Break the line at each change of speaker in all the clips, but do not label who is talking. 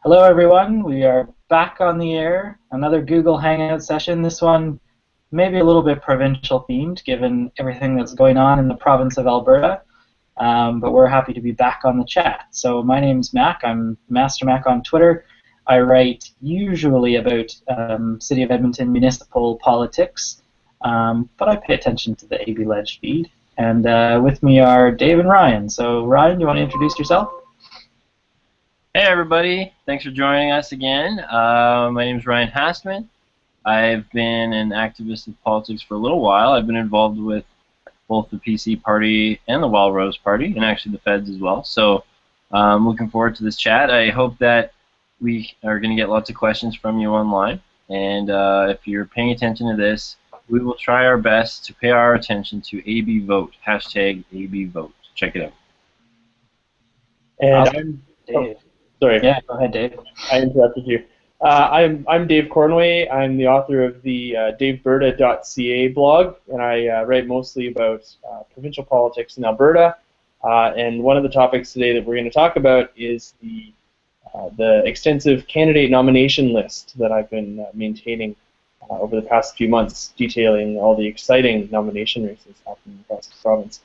Hello, everyone. We are back on the air. Another Google Hangout session. This one maybe a little bit provincial themed, given everything that's going on in the province of Alberta. But we're happy to be back on the chat. So my name's Mac. I'm Master Mac on Twitter. I write usually about City of Edmonton municipal politics, but I pay attention to the AB Ledge feed. And with me are Dave and Ryan. So Ryan, do you want to introduce yourself?
Hey everybody, thanks for joining us again. My name is Ryan Hastman. I've been an activist in politics for a little while. I've been involved with both the PC Party and the Wild Rose Party, and actually the Feds as well. So I'm looking forward to this chat. I hope that we are going to get lots of questions from you online. And if you're paying attention to this, we will try our best to pay our attention to AB Vote, hashtag AB Vote. Check it out.
And
Awesome.
I'm
Dave.
sorry.
Yeah, go ahead, Dave.
I interrupted you. I'm Dave Cornway. I'm the author of the daveberta.ca blog, and I write mostly about provincial politics in Alberta. And one of the topics today that we're going to talk about is the extensive candidate nomination list that I've been maintaining over the past few months, detailing all the exciting nomination races happening across the province.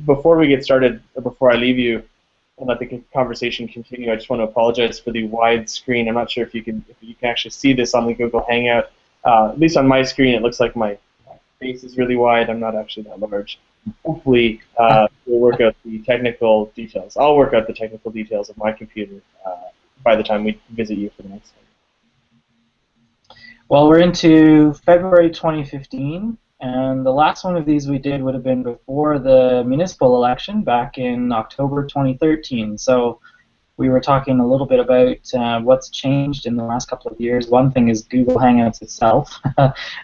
Before we get started, or before I leave you and let the conversation continue, I just want to apologize for the wide screen. I'm not sure if you can actually see this on the Google Hangout. At least on my screen, it looks like my face is really wide. I'm not actually that large. Hopefully, we'll work out the technical details. I'll work out the technical details of my computer by the time we visit you for the next one.
Well, we're into February 2015, and the last one of these we did would have been before the municipal election back in October 2013. So we were talking a little bit about what's changed in the last couple of years. One thing is Google Hangouts itself.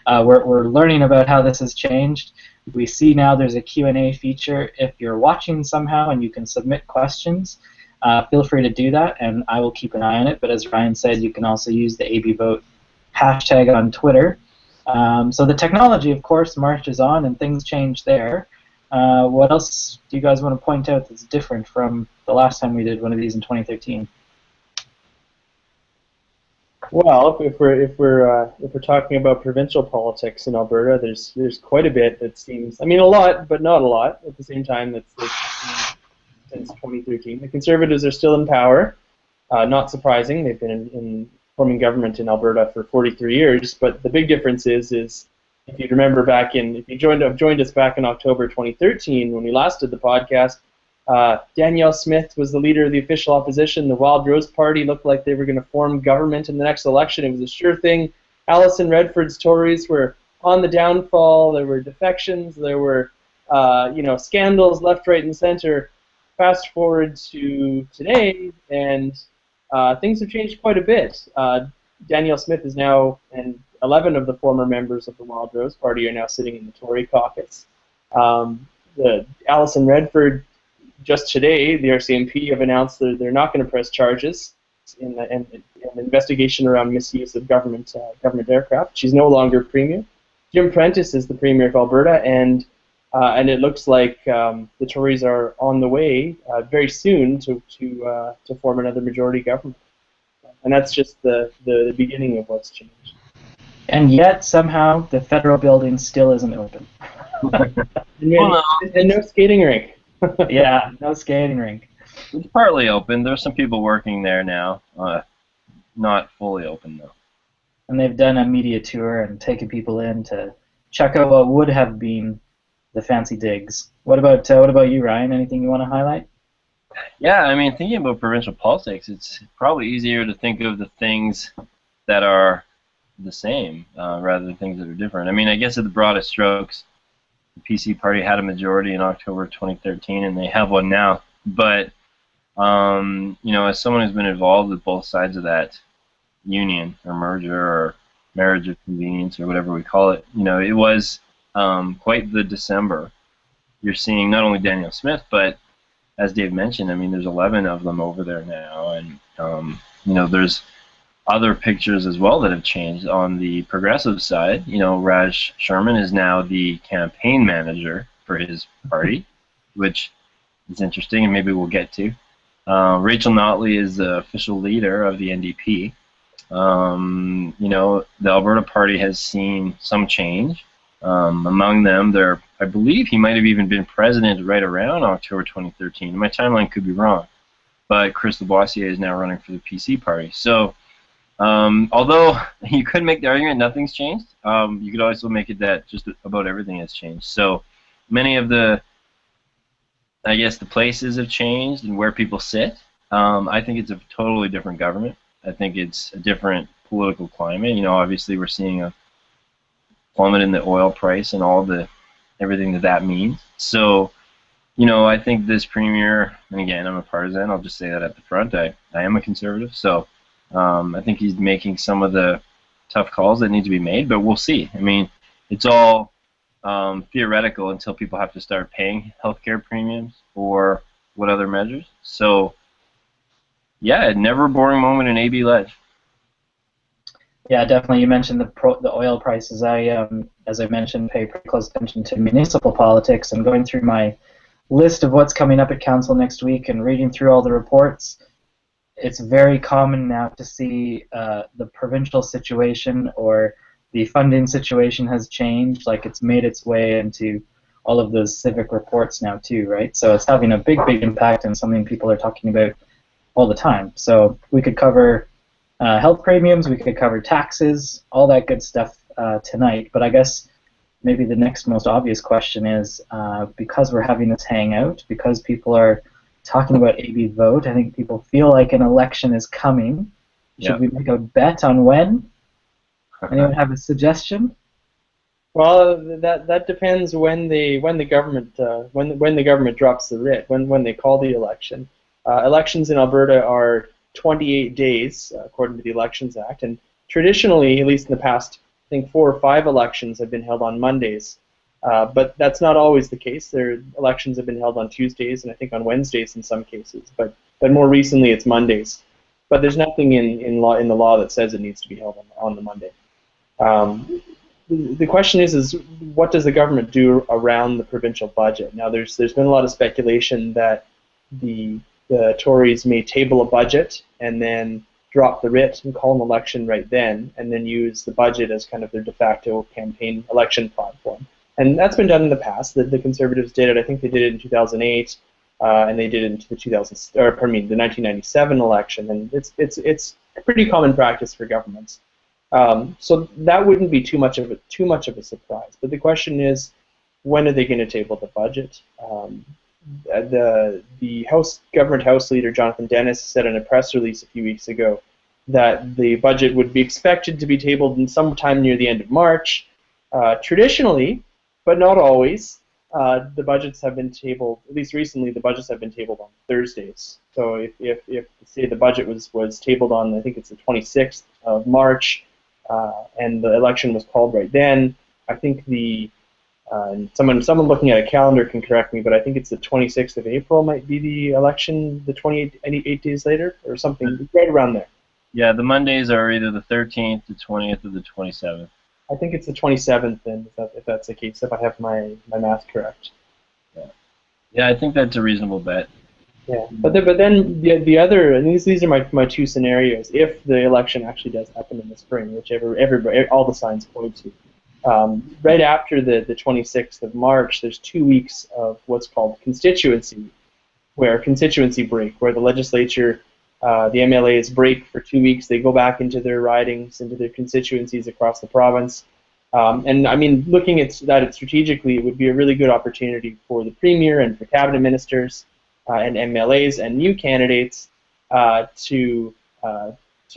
We're learning about how this has changed. We see now there's a Q&A feature. If you're watching somehow and you can submit questions, feel free to do that, and I will keep an eye on it. But as Ryan said, you can also use the AB Vote hashtag on Twitter. So the technology, of course, marches on and things change there. What else do you guys want to point out that's different from the last time we did one of these in 2013?
Well, if we're talking about provincial politics in Alberta, there's quite a bit that seems, I mean, a lot, but not a lot at the same time. That's since 2013. The Conservatives are still in power. Not surprising. They've been in forming government in Alberta for 43 years. But the big difference is if you remember if you joined us back in October 2013 when we last did the podcast, Danielle Smith was the leader of the official opposition. The Wild Rose Party looked like they were going to form government in the next election. It was a sure thing. Alison Redford's Tories were on the downfall. There were defections. There were scandals left, right, and center. Fast forward to today, and things have changed quite a bit. Danielle Smith is now, and 11 of the former members of the Wild Rose Party are now sitting in the Tory caucus. Alison Redford, just today, the RCMP have announced that they're not going to press charges in an investigation around misuse of government aircraft. She's no longer premier. Jim Prentice is the premier of Alberta, and it looks like the Tories are on the way very soon to form another majority government. And that's just the beginning of what's changed. And
yet, somehow, the federal building still isn't open.
and no skating rink.
Yeah, no skating rink.
It's partly open. There's some people working there now. Not fully open, though.
And they've done a media tour and taken people in to check out what would have been the fancy digs. What about you, Ryan? Anything you want to highlight?
Yeah, I mean, thinking about provincial politics, it's probably easier to think of the things that are the same rather than things that are different. I mean, I guess at the broadest strokes, the PC Party had a majority in October 2013, and they have one now. But as someone who's been involved with both sides of that union or merger or marriage of convenience or whatever we call it, it was quite the December. You're seeing not only Danielle Smith, but as Dave mentioned, I mean, there's 11 of them over there now, and there's other pictures as well that have changed on the progressive side. Raj Sherman is now the campaign manager for his party, which is interesting, and maybe we'll get to. Rachel Notley is the official leader of the NDP. You know, the Alberta Party has seen some change. Among them, I believe he might have even been president right around October 2013. My timeline could be wrong, but Chris Labossiere is now running for the PC party. So, although you could make the argument nothing's changed, you could also make it that just about everything has changed. So, many of the, I guess, the places have changed and where people sit. I think it's a totally different government. I think it's a different political climate. You know, obviously we're seeing a plummet in the oil price and all the everything that means. So, you know, I think this premier, and again, I'm a partisan. I'll just say that at the front. I am a conservative, so I think he's making some of the tough calls that need to be made. But we'll see. I mean, it's all theoretical until people have to start paying healthcare premiums or what other measures. So, yeah, never a boring moment in AB Ledge.
Yeah, definitely. You mentioned the oil prices. I, as I mentioned, pay pretty close attention to municipal politics, and going through my list of what's coming up at council next week and reading through all the reports, it's very common now to see the provincial situation or the funding situation has changed. Like, it's made its way into all of those civic reports now too, right? So it's having a big impact and something people are talking about all the time. So we could cover health premiums, we could cover taxes, all that good stuff tonight. But I guess maybe the next most obvious question is, because we're having this hangout, because people are talking about AB vote, I think people feel like an election is coming. Should we make a bet on when? Anyone have a suggestion?
Well, that depends when the government drops the writ, when they call the election. Elections in Alberta are 28 days, according to the Elections Act, and traditionally, at least in the past, I think 4 or 5 elections have been held on Mondays, but that's not always the case. Elections have been held on Tuesdays and I think on Wednesdays in some cases, but more recently it's Mondays. But there's nothing in the law that says it needs to be held on the Monday. The question is what does the government do around the provincial budget? Now, there's been a lot of speculation that the Tories may table a budget and then drop the writ and call an election right then, and then use the budget as kind of their de facto campaign election platform. And that's been done in the past. The Conservatives did it. I think they did it in 2008, and they did it into the 1997 election. And it's a pretty common practice for governments. So that wouldn't be too much of a surprise. But the question is, when are they going to table the budget? The government House leader Jonathan Dennis said in a press release a few weeks ago that the budget would be expected to be tabled in sometime near the end of March. Traditionally, but not always, the budgets have been tabled, at least recently, the budgets have been tabled on Thursdays. So if say the budget was tabled on, I think it's the 26th of March, and the election was called right then, I think someone looking at a calendar can correct me, but I think it's the 26th of April might be the election, the 8 days later, or something right around there.
Yeah, the Mondays are either the 13th, the 20th, or the 27th.
I think it's the 27th, then, if that's the case, if I have my math correct.
Yeah, I think that's a reasonable bet.
Yeah, but then the other, and these are my 2 scenarios. If the election actually does happen in the spring, which all the signs point to. Right after the 26th of March, there's 2 weeks of what's called constituency break, where the legislature, the MLAs break for 2 weeks. They go back into their ridings, into their constituencies across the province. And I mean, looking at that strategically, it would be a really good opportunity for the Premier and for cabinet ministers and MLAs and new candidates to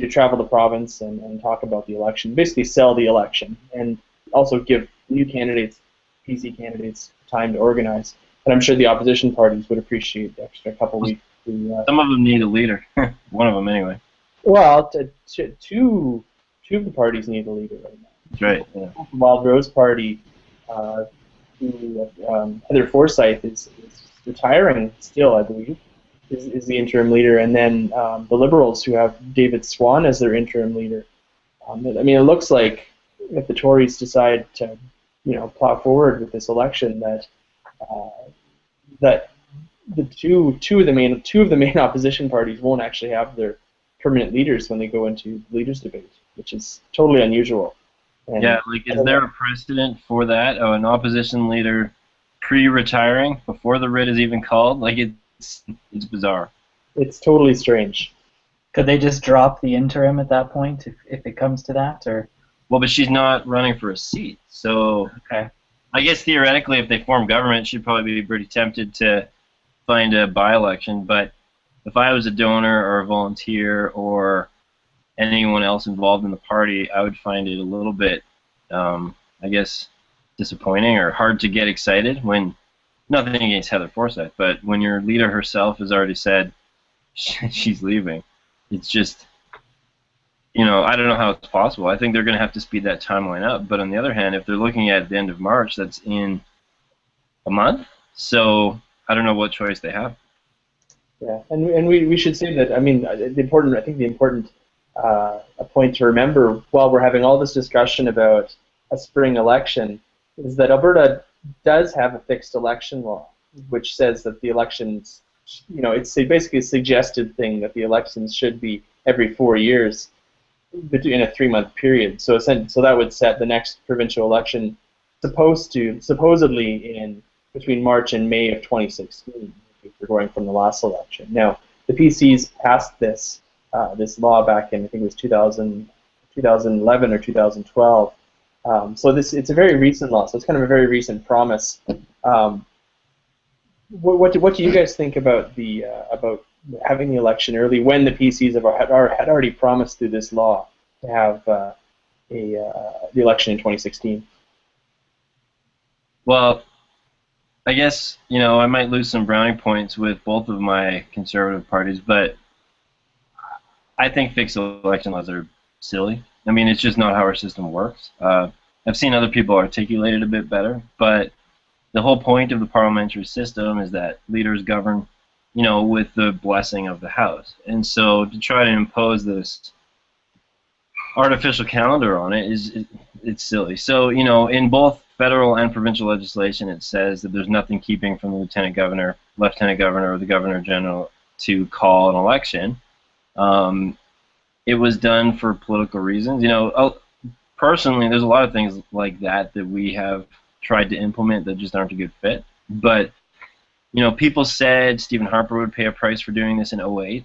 travel the province and talk about the election, basically sell the election, and also give new candidates, PC candidates, time to organize. And I'm sure the opposition parties would appreciate the extra couple weeks.
Some of them need a leader. One of them, anyway.
Well, two of the parties need a leader right now.
That's right. Yeah.
The Wild Rose Party, Heather Forsyth is retiring still, I believe, is the interim leader, and then the Liberals, who have David Swan as their interim leader. I mean, it looks like if the Tories decide to, plow forward with this election, that the two of the main opposition parties won't actually have their permanent leaders when they go into the leaders debate, which is totally unusual. And
Yeah, like, is there a precedent for that? Oh, an opposition leader pre-retiring before the writ is even called? Like, it's bizarre.
it's totally strange.
Could they just drop the interim at that point if it comes to that, or?
Well, but she's not running for a seat, so
Okay.
I guess theoretically, if they form government, she'd probably be pretty tempted to find a by-election. But if I was a donor or a volunteer or anyone else involved in the party, I would find it a little bit, I guess, disappointing or hard to get excited when, nothing against Heather Forsyth, but when your leader herself has already said she's leaving, it's just, I don't know how it's possible. I think they're going to have to speed that timeline up. But on the other hand, if they're looking at the end of March, that's in a month. So I don't know what choice they have.
Yeah, and we should say that, I mean, the important a point to remember while we're having all this discussion about a spring election is that Alberta does have a fixed election law, which says that the elections, it's basically a suggested thing that the elections should be every 4 years in a 3-month period. So that would set the next provincial election supposedly in between March and May of 2016, if we're going from the last election. Now, the PCs passed this law back in, I think it was 2011 or 2012. So it's a very recent law, so it's kind of a very recent promise. What do you guys think about about having the election early when the PCs had already promised through this law to have the election in 2016?
Well, I guess, I might lose some brownie points with both of my conservative parties, but I think fixed election laws are silly. I mean, it's just not how our system works. I've seen other people articulate it a bit better, but the whole point of the parliamentary system is that leaders govern, with the blessing of the House. And so to try to impose this artificial calendar on it it's silly. So, in both federal and provincial legislation, it says that there's nothing keeping from the lieutenant governor, or the governor general to call an election. It was done for political reasons. Personally, there's a lot of things like that we have tried to implement that just aren't a good fit. But, people said Stephen Harper would pay a price for doing this in 2008.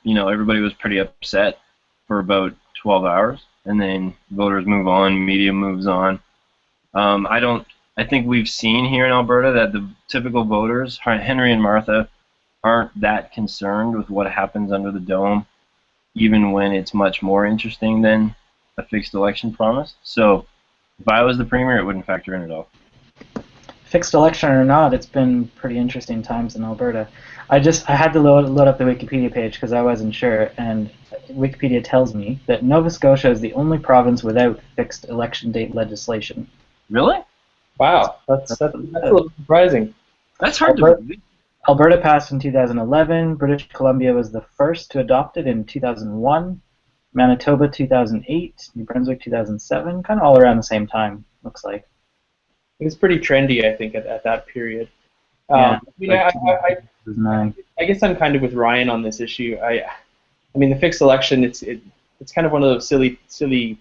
Everybody was pretty upset for about 12 hours, and then voters move on, media moves on. I think we've seen here in Alberta that the typical voters, Henry and Martha, aren't that concerned with what happens under the dome, even when it's much more interesting than a fixed election promise. So if I was the premier, it wouldn't factor in at all.
Fixed election or not, it's been pretty interesting times in Alberta. I had to load up the Wikipedia page because I wasn't sure, and Wikipedia tells me that Nova Scotia is the only province without fixed election date legislation.
Really?
Wow, that's a little surprising.
That's hard to believe.
Alberta passed in 2011. British Columbia was the first to adopt it in 2001. Manitoba 2008. New Brunswick 2007. Kind of all around the same time, looks like.
It was pretty trendy, I think, at that period.
Yeah.
I guess I'm kind of with Ryan on this issue. I mean, the fixed election, it's kind of one of those silly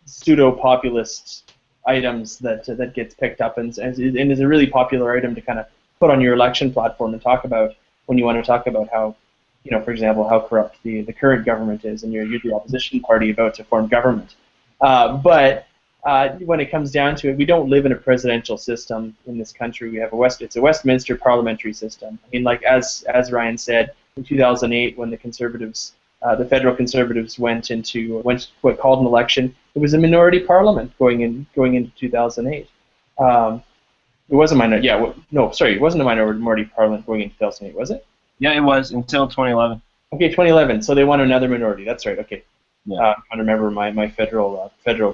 pseudo-populist items that gets picked up and is a really popular item to kind of put on your election platform and talk about when you want to talk about how, for example, how corrupt the current government is, and you're the opposition party about to form government. But when it comes down to it, we don't live in a presidential system in this country. We have it's a Westminster parliamentary system. I mean, like as Ryan said, in 2008, when the Conservatives, the federal Conservatives went what called an election, it was a minority parliament going into 2008. It was a minority. Yeah, no, sorry, it wasn't a minority parliament going into 2008, was it?
Yeah, it was until 2011.
Okay, 2011. So they won another minority. That's right. Okay.
Yeah.
I'm trying to remember my federal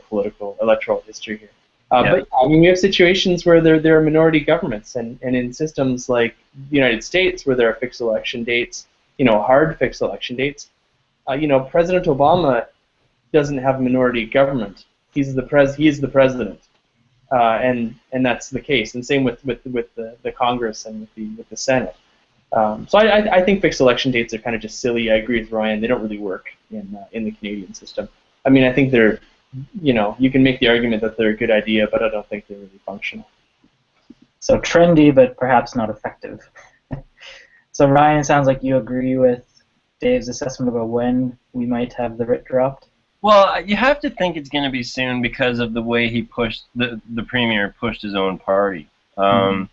political electoral history here.
Yeah.
But I mean, we have situations where there are minority governments, and in systems like the United States, where there are fixed election dates, hard fixed election dates. President Obama doesn't have a minority government. He is the president. and that's the case. And same with the Congress and with the Senate. So I think fixed election dates are kind of just silly. I agree with Ryan. They don't really work in the Canadian system. I mean, I think they're, you can make the argument that they're a good idea, but I don't think they're really functional.
So trendy, but perhaps not effective. So Ryan, it sounds like you agree with Dave's assessment about when we might have the writ dropped.
Well, you have to think it's going to be soon because of the way he pushed the premier pushed his own party. All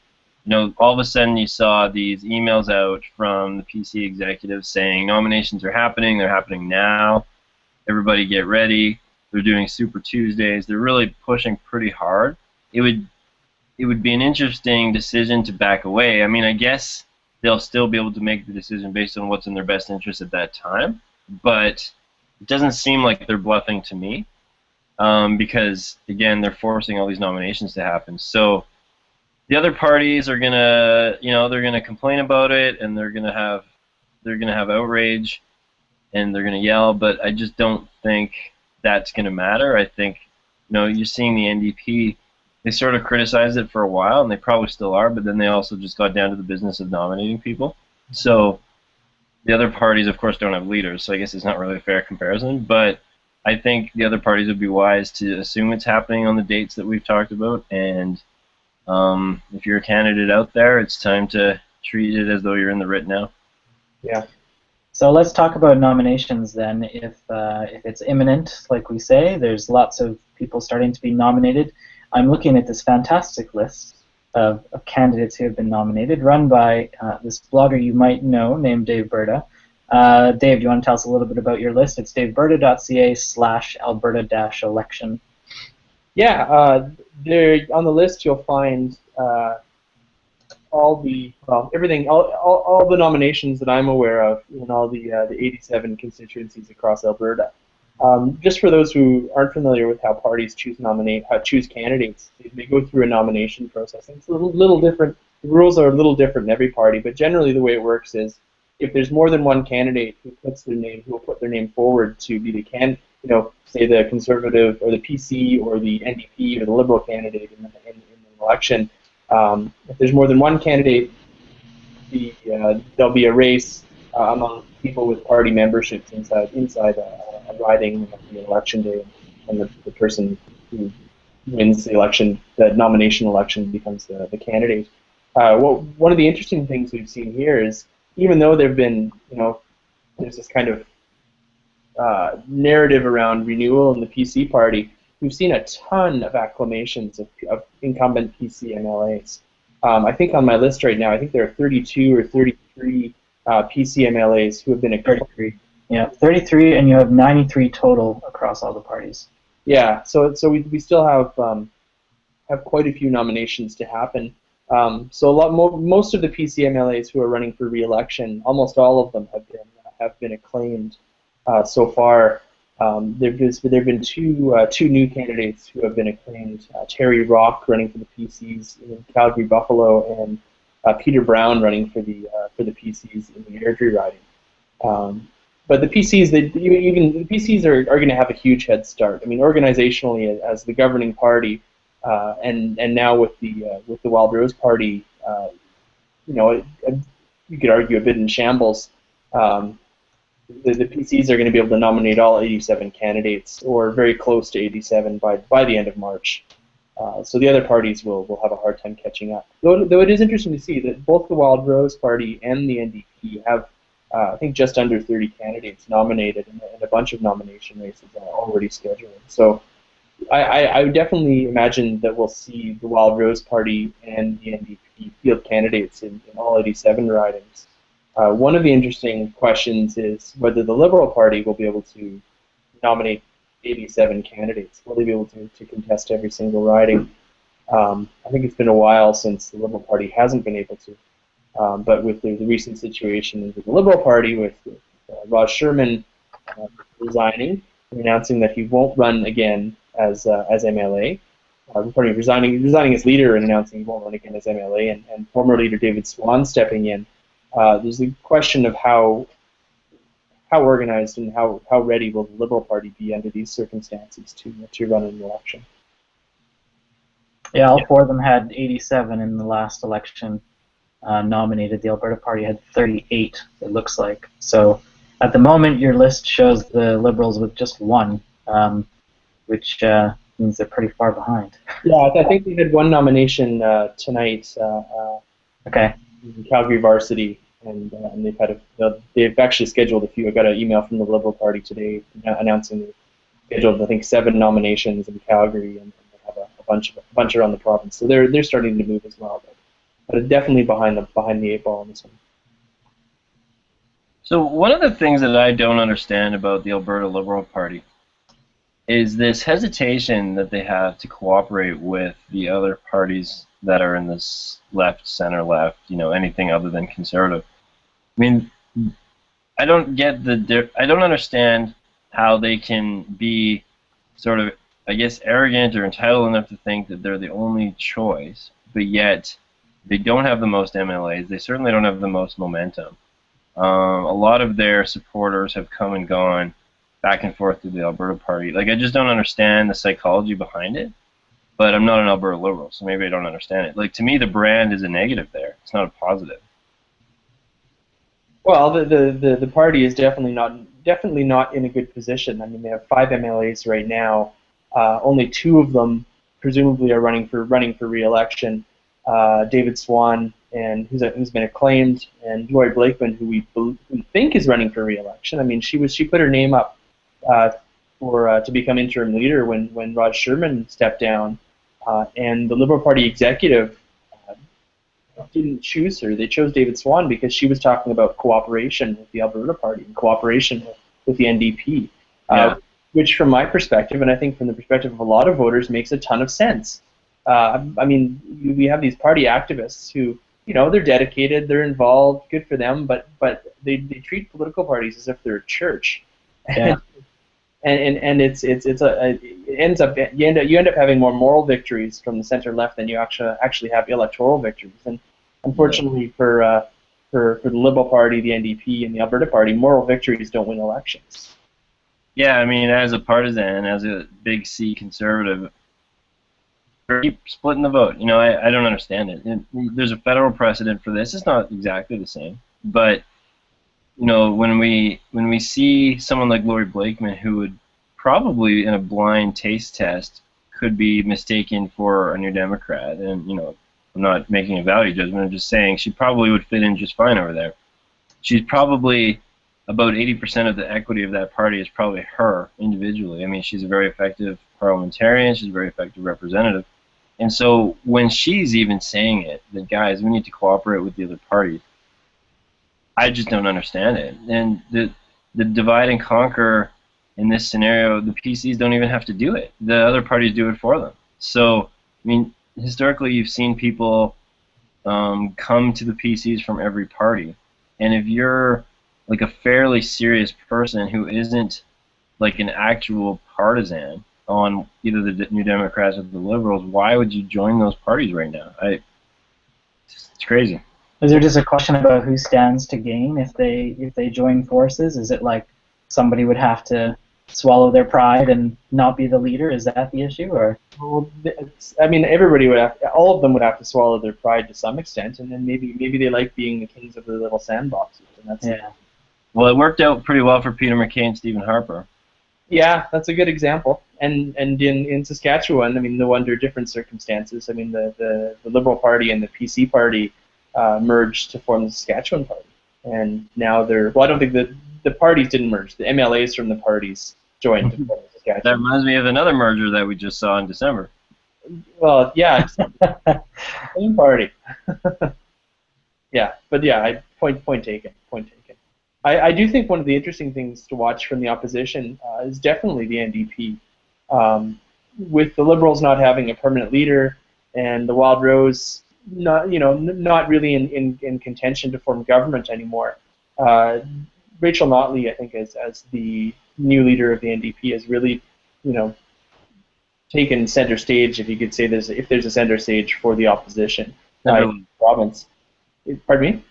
of a sudden you saw these emails out from the PC executives saying nominations are happening. They're happening now. Everybody get ready. They're doing Super Tuesdays. They're really pushing pretty hard. It would be an interesting decision to back away. I mean, I guess they'll still be able to make the decision based on what's in their best interest at that time, but it doesn't seem like they're bluffing to me because, again, they're forcing all these nominations to happen. So the other parties are gonna, they're gonna complain about it, and they're gonna have outrage, and they're gonna yell. But I just don't think that's gonna matter. I think, you're seeing the NDP. They sort of criticized it for a while, and they probably still are, but then they also just got down to the business of nominating people. So the other parties, of course, don't have leaders, so I guess it's not really a fair comparison, but I think the other parties would be wise to assume it's happening on the dates that we've talked about, and if you're a candidate out there, it's time to treat it as though you're in the writ now.
Yeah.
So let's talk about nominations then. If it's imminent, like we say, there's lots of people starting to be nominated. I'm looking at this fantastic list of candidates who have been nominated, run by this blogger you might know named Dave Berta. Dave, do you want to tell us a little bit about your list? It's daveberta.ca/Alberta-election.
Yeah, there on the list you'll find all the nominations that I'm aware of in all the 87 constituencies across Alberta. Just for those who aren't familiar with how parties choose candidates, they go through a nomination process. And it's a little different. The rules are a little different in every party, but generally the way it works is if there's more than one candidate who will put their name forward to be the say the Conservative or the PC or the NDP or the Liberal candidate in an election. If there's more than one candidate, there'll be a race among people with party memberships inside a riding on the election day, and the person who wins the election, the nomination election, becomes the candidate. One of the interesting things we've seen here is even though there've been, there's this kind of narrative around renewal in the PC party, we've seen a ton of acclamations of incumbent PC MLAs. I think on my list right now, I think there are 32 or 33 PC MLAs who have been acclaimed.
33. Yeah, 33, and you have 93 total across all the parties.
Yeah, so we still have quite a few nominations to happen. So most of the PC MLAs who are running for re-election, almost all of them have been acclaimed so far. There've been two new candidates who have been acclaimed: Terry Rock running for the PCs in Calgary Buffalo, and Peter Brown running for the PCs in the Airdrie riding. But the PCs, the PCs are going to have a huge head start. I mean, organizationally, as the governing party, and now with the Wild Rose Party, you could argue a bit in shambles. The PCs are going to be able to nominate all 87 candidates, or very close to 87 by the end of March. So the other parties will have a hard time catching up. Though it is interesting to see that both the Wild Rose Party and the NDP have, I think, just under 30 candidates nominated, and a bunch of nomination races are already scheduled. So I would definitely imagine that we'll see the Wild Rose Party and the NDP field candidates in all 87 ridings. One of the interesting questions is whether the Liberal Party will be able to nominate 87 candidates. Will they be able to contest every single riding? I think it's been a while since the Liberal Party hasn't been able to. But with the recent situation with the Liberal Party, with Raj Sherman resigning, and announcing that he won't run again as MLA, resigning as leader and announcing he won't run again as MLA, and former leader David Swan stepping in. There's the question of how organized and how ready will the Liberal Party be under these circumstances to run an election.
Yeah, all four of them had 87 in the last election nominated. The Alberta Party had 38, it looks like. So at the moment, your list shows the Liberals with just one, which means they're pretty far behind.
Yeah, I think they had one nomination tonight.
Okay.
Calgary Varsity, and they've actually scheduled a few. I got an email from the Liberal Party today announcing they scheduled, I think, 7 nominations in Calgary, and they have a bunch around the province. So they're starting to move as well, but definitely behind the 8 ball on this one.
So one of the things that I don't understand about the Alberta Liberal Party is this hesitation that they have to cooperate with the other parties that are in this left, center left, anything other than conservative. I mean, I don't understand how they can be sort of, I guess, arrogant or entitled enough to think that they're the only choice, but yet they don't have the most MLAs. They certainly don't have the most momentum. A lot of their supporters have come and gone back and forth through the Alberta Party. Like, I just don't understand the psychology behind it, but I'm not an Alberta Liberal, so maybe I don't understand it. Like, to me, the brand is a negative there. It's not a positive.
Well, the party is definitely not in a good position. I mean, they have 5 MLAs right now. Only 2 of them presumably are running for re-election. David Swan, and who's been acclaimed, and Lori Blakeman, who we think is running for re-election. I mean, she put her name up to become interim leader when Rod Sherman stepped down, and the Liberal Party executive didn't choose her. They chose David Swan because she was talking about cooperation with the Alberta Party and cooperation with the NDP, which from my perspective, and I think from the perspective of a lot of voters, makes a ton of sense. I mean, we have these party activists who, they're dedicated, they're involved, good for them, but they treat political parties as if they're a church.
Yeah.
And you end up having more moral victories from the center left than you actually have electoral victories. And unfortunately for the Liberal Party, the NDP, and the Alberta Party, moral victories don't win elections.
Yeah, I mean, as a partisan, as a big C conservative, keep splitting the vote. I don't understand it. There's a federal precedent for this. It's not exactly the same, but when we see someone like Lori Blakeman, who would probably in a blind taste test could be mistaken for a New Democrat, and I'm not making a value judgment. I'm just saying she probably would fit in just fine over there. She's probably about 80% of the equity of that party is probably her individually. I mean, she's a very effective parliamentarian. She's a very effective representative. And so when she's even saying it, that guys, we need to cooperate with the other parties, I just don't understand it. And the divide and conquer in this scenario, the PCs don't even have to do it. The other parties do it for them. So, I mean, historically you've seen people come to the PCs from every party. And if you're like a fairly serious person who isn't like an actual partisan on either the New Democrats or the Liberals, why would you join those parties right now? It's crazy.
Is there just a question about who stands to gain if they join forces? Is it like somebody would have to swallow their pride and not be the leader? Is that the issue, or?
Well, I mean, everybody all of them would have to swallow their pride to some extent, and then maybe they like being the kings of their little sandboxes, and that's
Well, it worked out pretty well for Peter MacKay and Stephen Harper.
Yeah, that's a good example. And in Saskatchewan, I mean, though under different circumstances, I mean, the Liberal Party and the PC Party merged to form the Saskatchewan Party, and now I don't think the parties didn't merge. The MLAs from the parties joined to form Saskatchewan.
That reminds me of another merger that we just saw in December.
Well, yeah, same party. Yeah, but yeah, point taken. I do think one of the interesting things to watch from the opposition is definitely the NDP. With the Liberals not having a permanent leader and the Wild Rose not really in contention to form government anymore, Rachel Notley, I think, as the new leader of the NDP, has really taken center stage, if you could say if there's a center stage for the opposition province. Pardon me?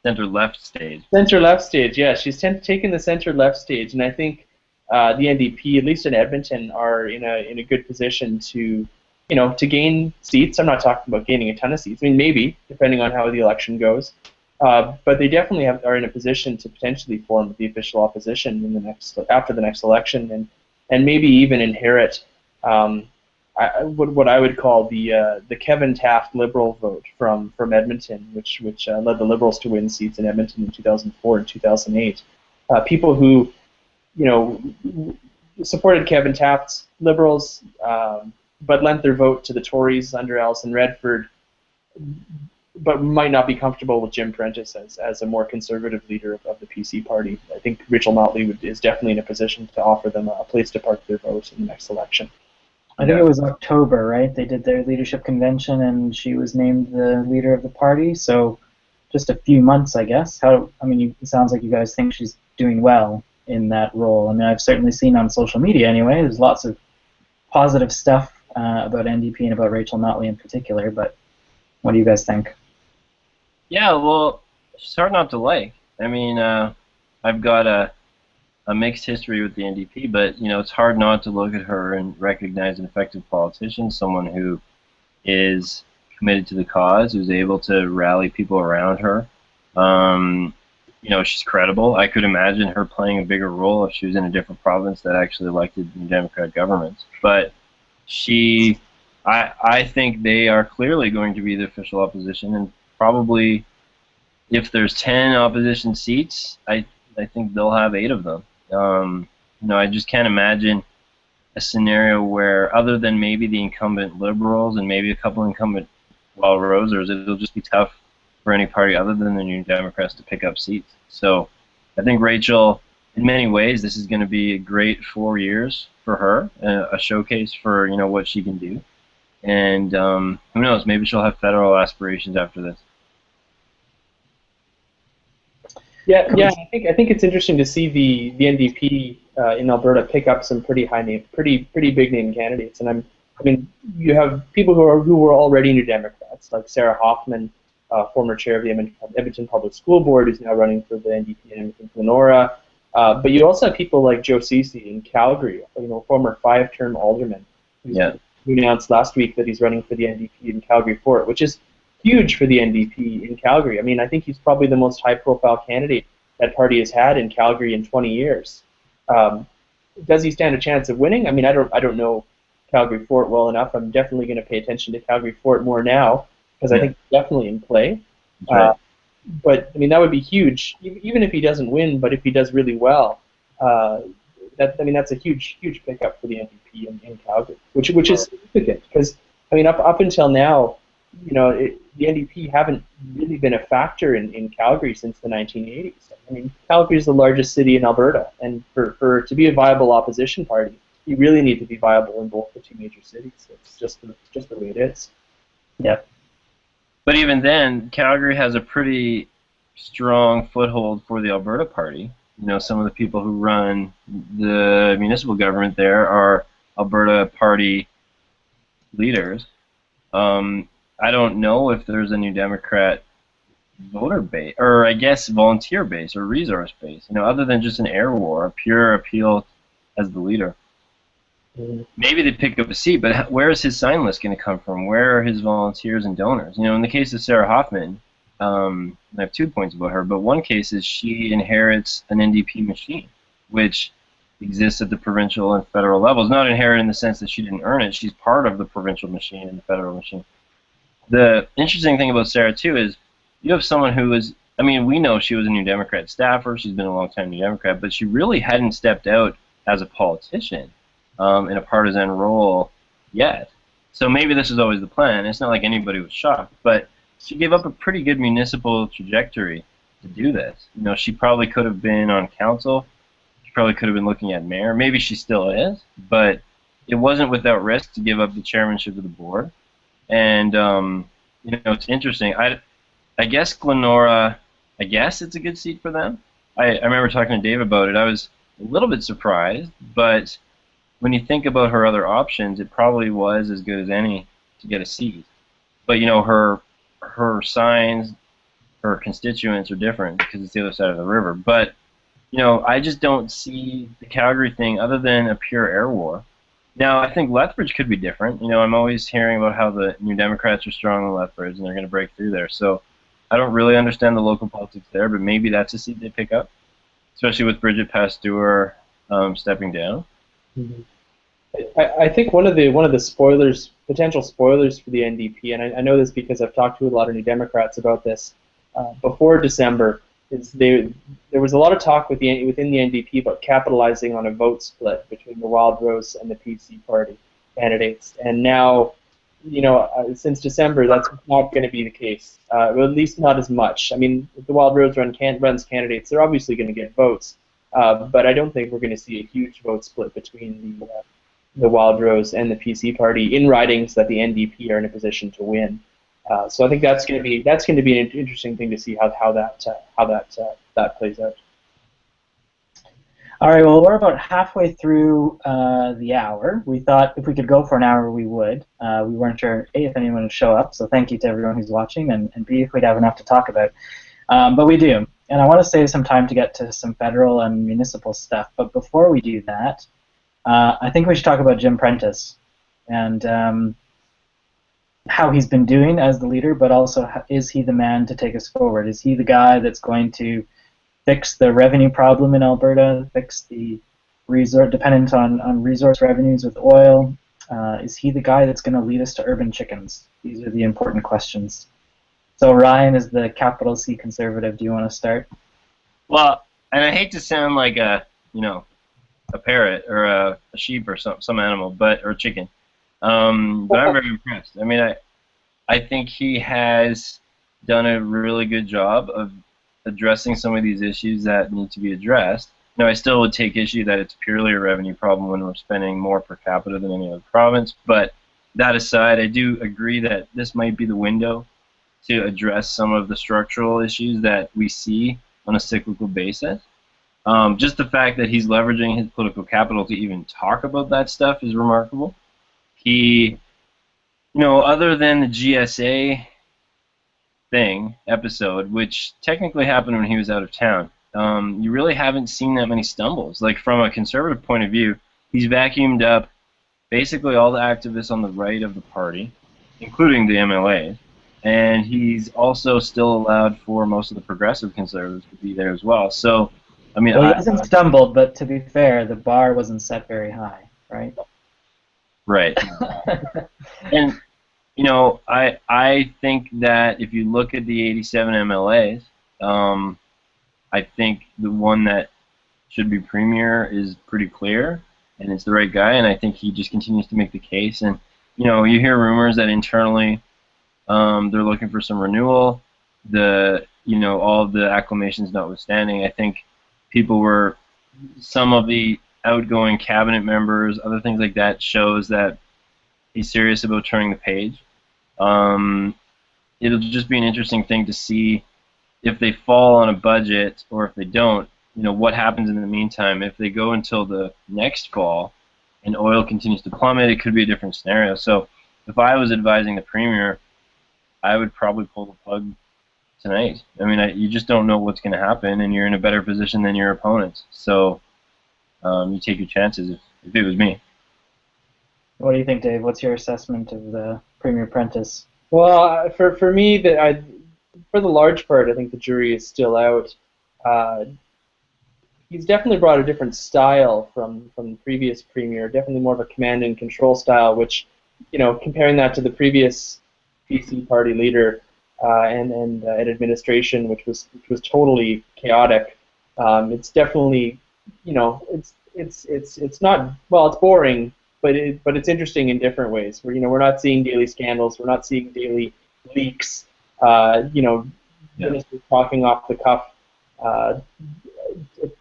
Center-left stage.
Center-left stage, yeah. She's taken the center-left stage, and I think the NDP, at least in Edmonton, are in a good position to to gain seats. I'm not talking about gaining a ton of seats. I mean, maybe, depending on how the election goes. But they definitely are in a position to potentially form the official opposition after the next election, and maybe even inherit what I would call the Kevin Taft Liberal vote from Edmonton, which led the Liberals to win seats in Edmonton in 2004 and 2008. People who supported Kevin Taft's Liberals, but lent their vote to the Tories under Alison Redford, but might not be comfortable with Jim Prentice as a more conservative leader of the PC party. I think Rachel Notley is definitely in a position to offer them a place to park their vote in the next election.
I think it was October, right? They did their leadership convention, and she was named the leader of the party. So just a few months, I guess. It sounds like you guys think she's doing well in that role. I mean, I've certainly seen on social media anyway. There's lots of positive stuff about NDP and about Rachel Notley in particular. But what do you guys think?
Yeah, well, she's hard not to like. I mean, I've got a mixed history with the NDP, but it's hard not to look at her and recognize an effective politician, someone who is committed to the cause, who's able to rally people around her. She's credible. I could imagine her playing a bigger role if she was in a different province that actually elected New Democrat governments. But I think they are clearly going to be the official opposition, and probably if there's 10 opposition seats, I think they'll have 8 of them. I just can't imagine a scenario where, other than maybe the incumbent Liberals and maybe a couple incumbent Wild Rosers, it'll just be tough for any party other than the New Democrats to pick up seats. So I think Rachel, in many ways, this is going to be a great 4 years for her, a showcase for what she can do. And who knows, maybe she'll have federal aspirations after this.
Yeah. I think it's interesting to see the NDP in Alberta pick up some pretty big name candidates, and you have people who were already New Democrats, like Sarah Hoffman, former chair of the Edmonton Public School Board, who's now running for the NDP in Edmonton-Glenora. But you also have people like Joe Ceci in Calgary, former 5-term alderman, who announced last week that he's running for the NDP in Calgary Fort, which is huge for the NDP in Calgary. I mean, I think he's probably the most high-profile candidate that party has had in Calgary in 20 years. Does he stand a chance of winning? I mean, I don't know Calgary Fort well enough. I'm definitely going to pay attention to Calgary Fort more now because I think it's definitely in play.
Right.
But I mean, that would be huge, even if he doesn't win. But if he does really well, that's a huge pickup for the NDP in Calgary, which is significant because up until now, the NDP haven't really been a factor in Calgary since the 1980s. I mean, Calgary is the largest city in Alberta, and for to be a viable opposition party, you really need to be viable in both the 2 major cities. It's just the way it is.
Yeah.
But even then, Calgary has a pretty strong foothold for the Alberta Party. Some of the people who run the municipal government there are Alberta Party leaders. I don't know if there's a New Democrat voter base, or I guess volunteer base or resource base, other than just an air war, a pure appeal as the leader. Maybe they pick up a seat, but where is his sign list going to come from? Where are his volunteers and donors? In the case of Sarah Hoffman, I have 2 points about her, but one case is she inherits an NDP machine, which exists at the provincial and federal levels. Not inherit in the sense that she didn't earn it. She's part of the provincial machine and the federal machine. The interesting thing about Sarah, too, is you have someone who is, we know she was a New Democrat staffer. She's been a long-time New Democrat, but she really hadn't stepped out as a politician in a partisan role yet. So maybe this is always the plan. It's not like anybody was shocked, but she gave up a pretty good municipal trajectory to do this. She probably could have been on council. She probably could have been looking at mayor. Maybe she still is, but it wasn't without risk to give up the chairmanship of the board. And it's interesting. I guess Glenora, I guess it's a good seat for them. I remember talking to Dave about it. I was a little bit surprised, but when you think about her other options, it probably was as good as any to get a seat. But her signs, her constituents are different because it's the other side of the river. But I just don't see the Calgary thing other than a pure air war. Now, I think Lethbridge could be different. I'm always hearing about how the New Democrats are strong in Lethbridge and they're going to break through there. So I don't really understand the local politics there, but maybe that's a seat they pick up, especially with Bridget Pasteur stepping down.
Mhm. I think one of the spoilers, potential spoilers for the NDP, and I know this because I've talked to a lot of New Democrats about this before December, is there was a lot of talk within the NDP about capitalizing on a vote split between the Wildrose and the PC party candidates, and now, since December, that's not going to be the case, or at least not as much. I mean, if the Wildrose runs candidates, they're obviously going to get votes, but I don't think we're going to see a huge vote split between the Wildrose and the PC party in ridings that the NDP are in a position to win. So I think that's going to be an interesting thing to see how that plays out.
All right, well, we're about halfway through the hour. We thought if we could go for an hour, we would. We weren't sure, A, if anyone would show up, so thank you to everyone who's watching, and B, if we'd have enough to talk about. But we do. And I want to save some time to get to some federal and municipal stuff. But before we do that, I think we should talk about Jim Prentice and how he's been doing as the leader, but also is he the man to take us forward? Is he the guy that's going to fix the revenue problem in Alberta, fix the dependence on resource revenues with oil? Is he the guy that's going to lead us to urban chickens? These are the important questions. So Ryan, is the capital C conservative, do you want to start?
Well, and I hate to sound like a parrot or a sheep or some animal, or a chicken, but I'm very impressed. I mean, I think he has done a really good job of addressing some of these issues that need to be addressed. Now, I still would take issue that it's purely a revenue problem when we're spending more per capita than any other province, but that aside, I do agree that this might be the window to address some of the structural issues that we see on a cyclical basis. Just the fact that he's leveraging his political capital to even talk about that stuff is remarkable. He, other than the GSA episode, which technically happened when he was out of town, you really haven't seen that many stumbles. Like, from a conservative point of view, he's vacuumed up basically all the activists on the right of the party, including the MLAs, and he's also still allowed for most of the progressive conservatives to be there as well. So, I mean,
well, he hasn't stumbled, but to be fair, the bar wasn't set very high, right?
Right. And I think that if you look at the 87 MLAs, I think the one that should be premier is pretty clear, and it's the right guy, and I think he just continues to make the case. And you hear rumors that internally they're looking for some renewal. All of the acclamations notwithstanding, I think some of the outgoing cabinet members, other things like that, shows that he's serious about turning the page. It'll just be an interesting thing to see if they fall on a budget or if they don't, what happens in the meantime. If they go until the next fall and oil continues to plummet, it could be a different scenario. So if I was advising the premier, I would probably pull the plug tonight. I mean, you just don't know what's going to happen, and you're in a better position than your opponents. So you take your chances if it was me.
What do you think, Dave? What's your assessment of the Premier Prentice?
Well, for me, for the large part, I think the jury is still out. He's definitely brought a different style from the previous premier, definitely more of a command and control style, which, comparing that to the previous PC party leader and an administration which was totally chaotic, it's definitely, it's not, well, it's boring, but it's interesting in different ways. We're not seeing daily scandals, we're not seeing daily leaks, ministers talking off the cuff,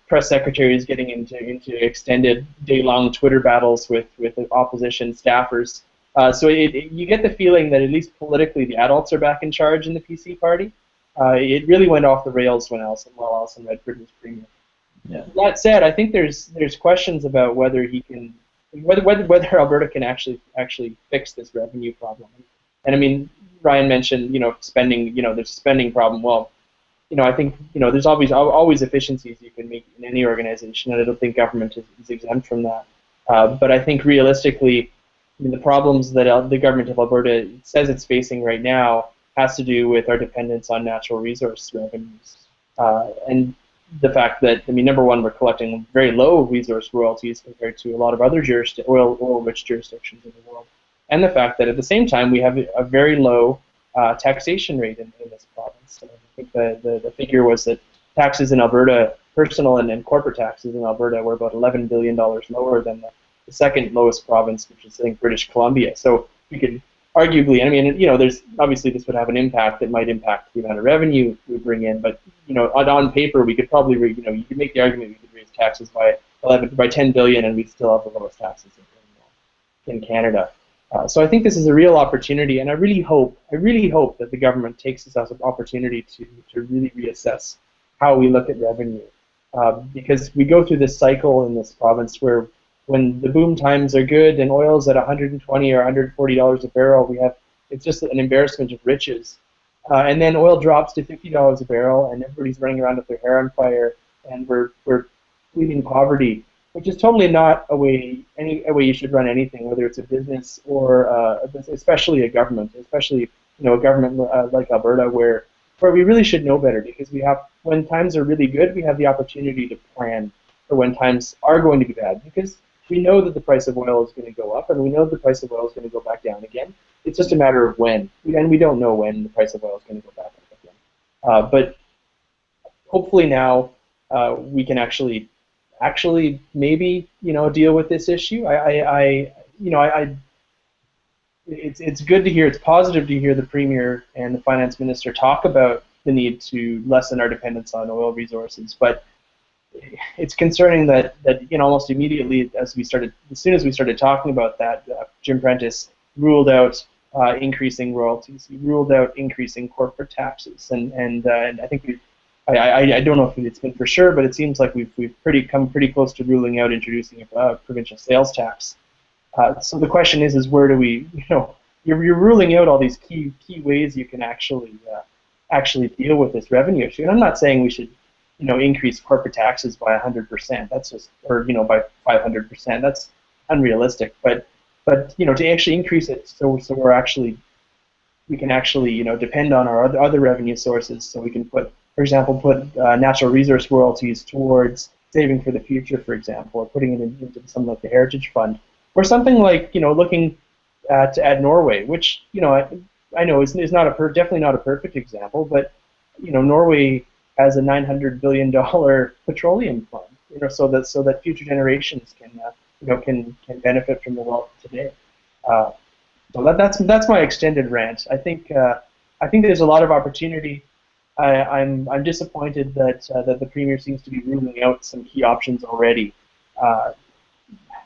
press secretaries getting into extended day-long Twitter battles with the opposition staffers. So you get the feeling that at least politically the adults are back in charge in the PC party. It really went off the rails while Alison Redford was premier.
Yeah.
That said, I think there's questions about whether whether Alberta can actually fix this revenue problem. And I mean, Ryan mentioned spending. There's a spending problem. Well, I think there's always efficiencies you can make in any organization, and I don't think government is exempt from that. But I think realistically, I mean, the problems that the government of Alberta says it's facing right now has to do with our dependence on natural resource revenues. And the fact that, I mean, number one, we're collecting very low resource royalties compared to a lot of other oil-rich jurisdictions in the world. And the fact that at the same time, we have a very low taxation rate in this province. So I think the figure was that taxes in Alberta, personal and corporate taxes in Alberta, were about $11 billion lower than the second lowest province, which is, I think, British Columbia. So we could arguably, I mean, there's obviously this would have an impact that might impact the amount of revenue we bring in, but on paper we could probably, you could make the argument we could raise taxes by $10 billion, and we'd still have the lowest taxes in Canada. So I think this is a real opportunity, and I really hope that the government takes this as an opportunity to really reassess how we look at revenue, because we go through this cycle in this province where, when the boom times are good and oil's at $120 or $140 a barrel, it's just an embarrassment of riches. And then oil drops to $50 a barrel, and everybody's running around with their hair on fire, and we're pleading poverty, which is totally not a way you should run anything, whether it's a business or especially a government, especially a government like Alberta, where we really should know better, because when times are really good, we have the opportunity to plan for when times are going to be bad, because we know that the price of oil is going to go up, and we know the price of oil is going to go back down again. It's just a matter of when, and we don't know when the price of oil is going to go back up again. But hopefully now we can actually maybe deal with this issue. It's good to hear. It's positive to hear the Premier and the Finance Minister talk about the need to lessen our dependence on oil resources, but it's concerning that almost immediately as soon as we started talking about that, Jim Prentice ruled out increasing royalties. He ruled out increasing corporate taxes, and I think I don't know if it's been for sure, but it seems like we've come pretty close to ruling out introducing a provincial sales tax. So the question is where do we, you're ruling out all these key ways you can actually deal with this revenue issue, and I'm not saying we should increase corporate taxes by 100%. That's just, or by 500%. That's unrealistic. But to actually increase it, so we can actually depend on our other revenue sources. So we can for example, put natural resource royalties towards saving for the future, for example, or putting it into something like the Heritage Fund, or something like looking at Norway, which I know is definitely not a perfect example, but Norway has a $900 billion petroleum fund, so that future generations can benefit from the wealth today. So that's my extended rant. I think there's a lot of opportunity. I'm disappointed that the Premier seems to be ruling out some key options already.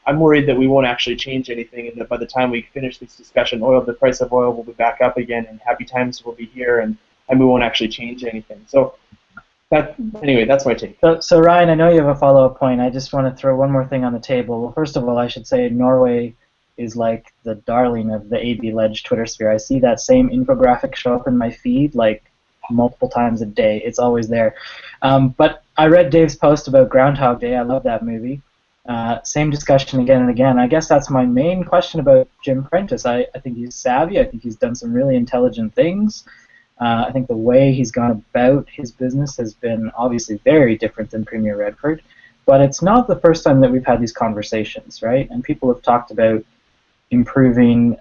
I'm worried that we won't actually change anything, and that by the time we finish this discussion, the price of oil will be back up again, and happy times will be here, and we won't actually change anything. So. Anyway, that's my take.
So Ryan, I know you have a follow-up point. I just want to throw one more thing on the table. Well, first of all, I should say Norway is like the darling of the AB Ledge Twitter sphere. I see that same infographic show up in my feed like multiple times a day. It's always there. But I read Dave's post about Groundhog Day. I love that movie. Same discussion again and again. I guess that's my main question about Jim Prentice. I think he's savvy. I think he's done some really intelligent things. I think the way he's gone about his business has been obviously very different than Premier Redford, but it's not the first time that we've had these conversations, right? And people have talked about improving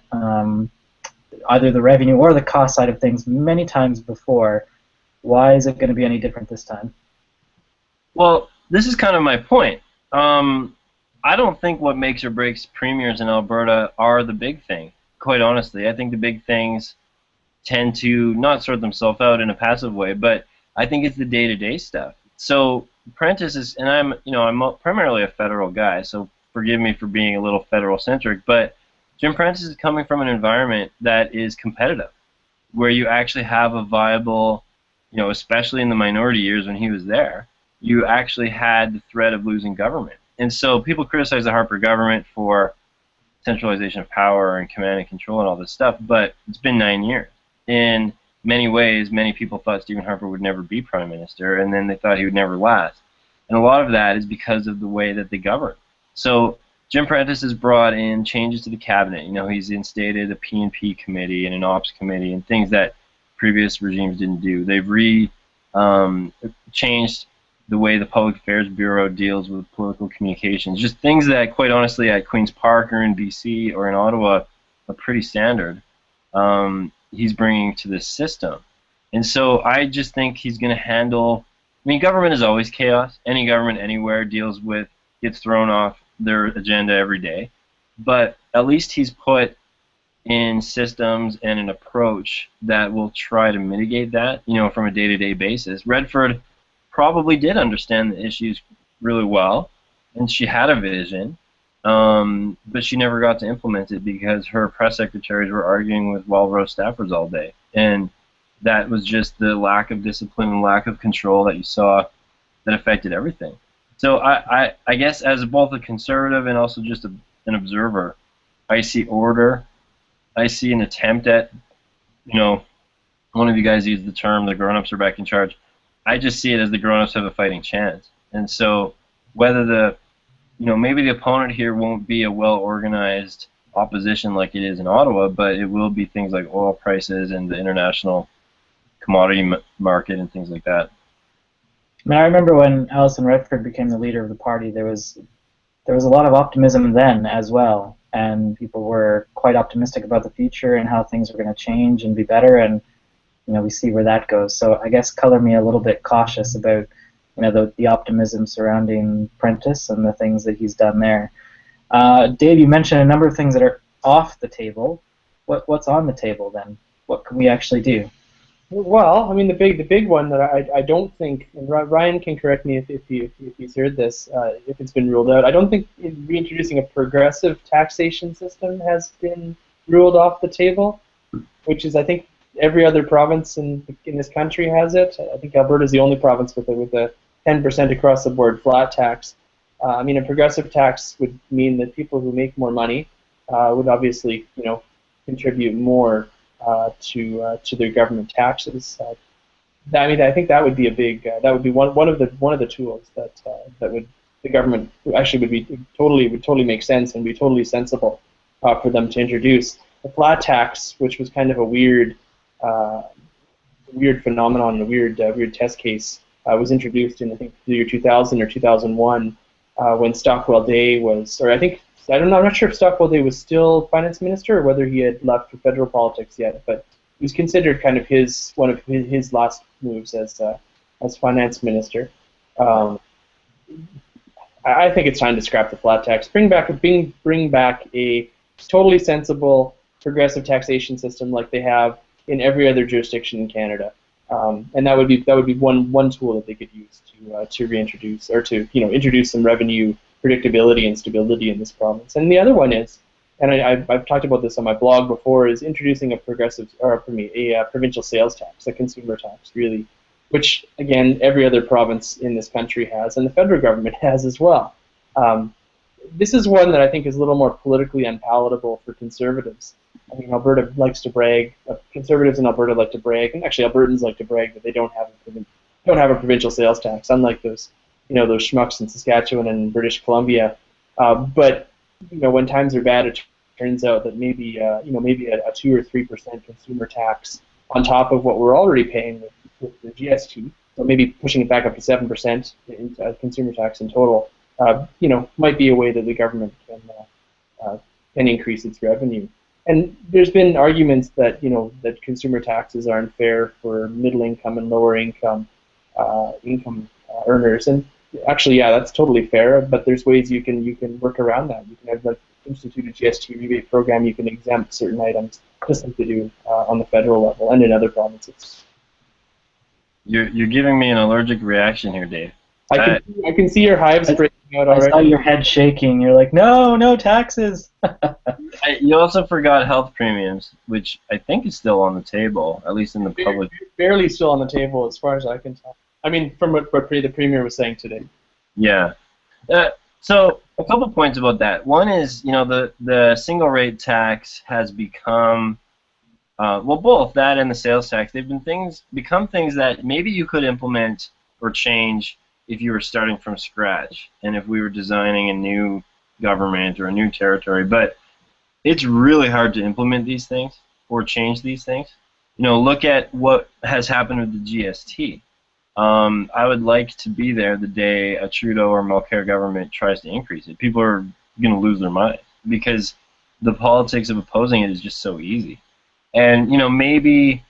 either the revenue or the cost side of things many times before. Why is it going to be any different this time?
Well, this is kind of my point. I don't think what makes or breaks premiers in Alberta are the big thing, quite honestly. I think the big things tend to not sort themselves out in a passive way, but I think it's the day-to-day stuff. So Prentice is, and I'm primarily a federal guy, so forgive me for being a little federal-centric, but Jim Prentice is coming from an environment that is competitive, where you actually have a viable, especially in the minority years when he was there, you actually had the threat of losing government. And so people criticize the Harper government for centralization of power and command and control and all this stuff, but it's been 9 years. In many ways, many people thought Stephen Harper would never be prime minister, and then they thought he would never last. And a lot of that is because of the way that they govern. So Jim Prentice has brought in changes to the cabinet. You know, he's instated a P&P committee and an ops committee and things that previous regimes didn't do. They've changed the way the Public Affairs Bureau deals with political communications. Just things that, quite honestly, at Queen's Park or in BC or in Ottawa are pretty standard. He's bringing to this system. And so I just think he's going to handle, I mean, government is always chaos. Any government anywhere gets thrown off their agenda every day. But at least he's put in systems and an approach that will try to mitigate that, you know, from a day-to-day basis. Redford probably did understand the issues really well, and she had a vision, but she never got to implement it because her press secretaries were arguing with well-roast staffers all day. And that was just the lack of discipline and lack of control that you saw that affected everything. So I guess as both a conservative and also just an observer, I see order. I see an attempt at, you know, one of you guys used the term, the grown-ups are back in charge. I just see it as the grown-ups have a fighting chance. And so whether maybe the opponent here won't be a well-organized opposition like it is in Ottawa, but it will be things like oil prices and the international commodity market and things like that.
I mean, I remember when Alison Redford became the leader of the party, there was a lot of optimism then as well, and people were quite optimistic about the future and how things were going to change and be better, and you know, we see where that goes. So I guess color me a little bit cautious about, you know, the optimism surrounding Prentice and the things that he's done there. Dave, you mentioned a number of things that are off the table. What's on the table then? What can we actually do?
Well, I mean, the big one that I don't think, and Ryan can correct me if he's heard this, if it's been ruled out. I don't think reintroducing a progressive taxation system has been ruled off the table, which is, I think, every other province in this country has it. I think Alberta is the only province with a 10% across the board flat tax. I mean, a progressive tax would mean that people who make more money would obviously, you know, contribute more to their government taxes. I mean, I think that would be a big, that would be one of the tools that would the government actually would totally make sense and be totally sensible for them to introduce. The flat tax, which was kind of a weird phenomenon, a weird test case, was introduced in, I think, the year 2000 or 2001 when Stockwell Day was, or I'm not sure if Stockwell Day was still finance minister or whether he had left for federal politics yet, but it was considered kind of one of his last moves as finance minister. I think it's time to scrap the flat tax. Bring back a totally sensible progressive taxation system like they have in every other jurisdiction in Canada, and that would be one tool that they could use to reintroduce or to introduce some revenue predictability and stability in this province. And the other one is, and I've talked about this on my blog before, is introducing a provincial sales tax, a consumer tax, really, which again every other province in this country has, and the federal government has as well. This is one that I think is a little more politically unpalatable for conservatives. I mean, Alberta likes to brag. Conservatives in Alberta like to brag, and actually Albertans like to brag that they don't have a provincial sales tax, unlike those schmucks in Saskatchewan and British Columbia. But when times are bad, it turns out that maybe a 2 or 3% consumer tax on top of what we're already paying with the GST, so maybe pushing it back up to 7% in consumer tax in total, might be a way that the government can increase its revenue. And there's been arguments that that consumer taxes are unfair for middle income and lower income earners, and actually, yeah, that's totally fair. But there's ways you can work around that. You can have institute a GST rebate program. You can exempt certain items, just like they do on the federal level and in other provinces.
You're giving me an allergic reaction here, Dave.
I can see your hives breaking out already.
I saw your head shaking. You're like, no taxes.
You also forgot health premiums, which I think is still on the table, at least in the public.
Barely still on the table, as far as I can tell. I mean, from what the Premier was saying today.
Yeah. So a couple points about that. One is, the single rate tax has become, both that and the sales tax. They've become things that maybe you could implement or change if you were starting from scratch, and if we were designing a new government or a new territory, but it's really hard to implement these things or change these things. You know, look at what has happened with the GST. I would like to be there the day a Trudeau or Mulcair government tries to increase it. People are going to lose their mind because the politics of opposing it is just so easy. And, you know, maybe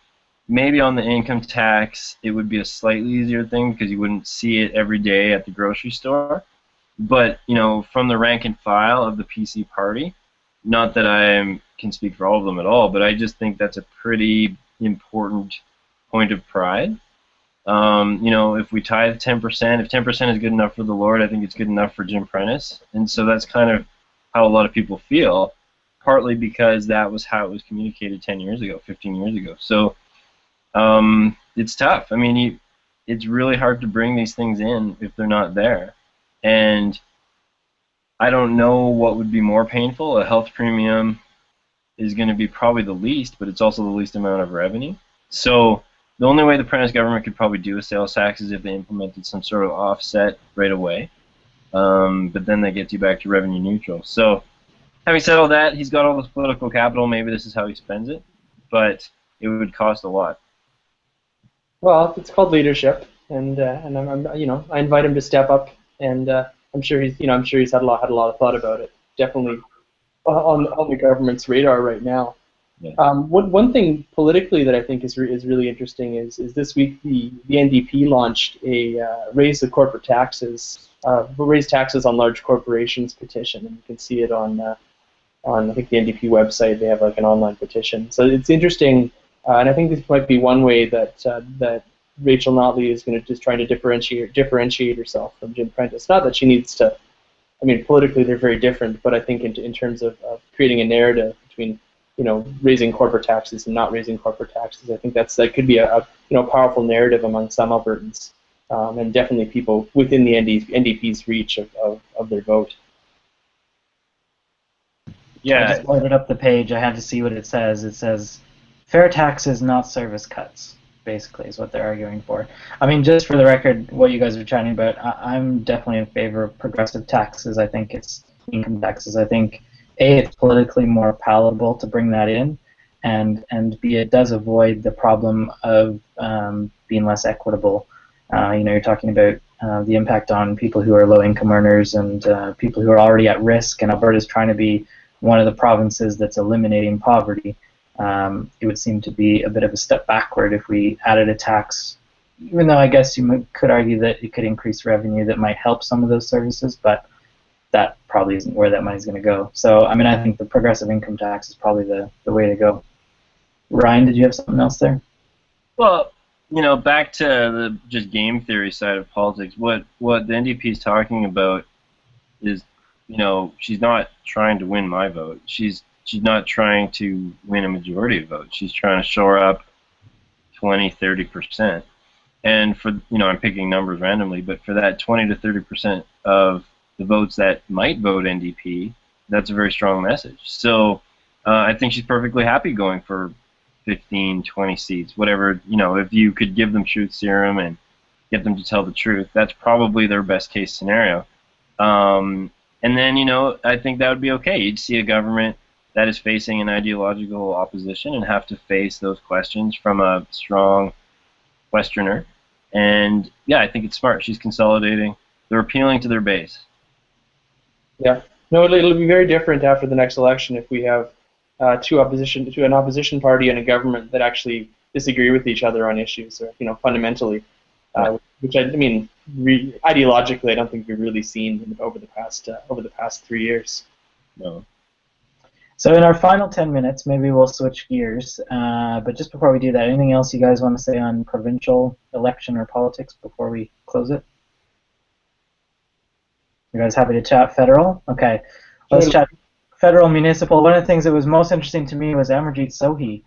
on the income tax it would be a slightly easier thing because you wouldn't see it every day at the grocery store. But, you know, from the rank and file of the PC party, not that I can speak for all of them at all, but I just think that's a pretty important point of pride. You know, if we tithe 10%, if 10% is good enough for the Lord, I think it's good enough for Jim Prentice. And so that's kind of how a lot of people feel, partly because that was how it was communicated 10 years ago, 15 years ago. So it's tough. I mean, it's really hard to bring these things in if they're not there. And I don't know what would be more painful. A health premium is going to be probably the least, but it's also the least amount of revenue. So the only way the Prentice government could probably do a sales tax is if they implemented some sort of offset right away. But then that gets you back to revenue neutral. So having said all that, he's got all this political capital. Maybe this is how he spends it, but it would cost a lot.
Well, it's called leadership, and I'm you know, I invite him to step up, and I'm sure he's had a lot of thought about it. Definitely on the government's radar right now.
Yeah.
One thing politically that I think is really interesting is this week the NDP launched a raise taxes on large corporations petition, and you can see it on I think the NDP website. They have like an online petition, so it's interesting. And I think this might be one way that Rachel Notley is going to just trying to differentiate herself from Jim Prentice. Not that she needs to. I mean, politically they're very different, but I think in terms of creating a narrative between, you know, raising corporate taxes and not raising corporate taxes, I think that could be a powerful narrative among some Albertans, and definitely people within the NDP's reach of their vote.
Yeah. I just loaded up the page. I had to see what it says. It says, fair taxes, not service cuts, basically, is what they're arguing for. I mean, just for the record, what you guys are chatting about, I'm definitely in favor of progressive taxes. I think it's income taxes. I think, A, it's politically more palatable to bring that in, and B, it does avoid the problem of being less equitable. You know, you're talking about the impact on people who are low-income earners and people who are already at risk, and Alberta's trying to be one of the provinces that's eliminating poverty. It would seem to be a bit of a step backward if we added a tax, even though I guess you could argue that it could increase revenue that might help some of those services, but that probably isn't where that money's going to go. So, I mean, I think the progressive income tax is probably the way to go. Ryan, did you have something else there?
Well, you know, back to the just game theory side of politics, what the NDP is talking about is, you know, she's not trying to win my vote. She's not trying to win a majority of votes. She's trying to shore up 20, 30%. And for, you know, I'm picking numbers randomly, but for that 20 to 30% of the votes that might vote NDP, that's a very strong message. So I think she's perfectly happy going for 15, 20 seats, whatever. You know, if you could give them truth serum and get them to tell the truth, that's probably their best case scenario. And then, you know, I think that would be okay. You'd see a government that is facing an ideological opposition and have to face those questions from a strong Westerner. And, yeah, I think it's smart. She's consolidating. They're appealing to their base.
Yeah. No, it'll be very different after the next election if we have an opposition party and a government that actually disagree with each other on issues, or, you know, fundamentally. Which I mean, ideologically, I don't think we've really seen over the past 3 years.
No.
So in our final 10 minutes, maybe we'll switch gears. But just before we do that, anything else you guys want to say on provincial election or politics before we close it? You guys happy to chat federal? Okay, let's chat federal municipal. One of the things that was most interesting to me was Amarjeet Sohi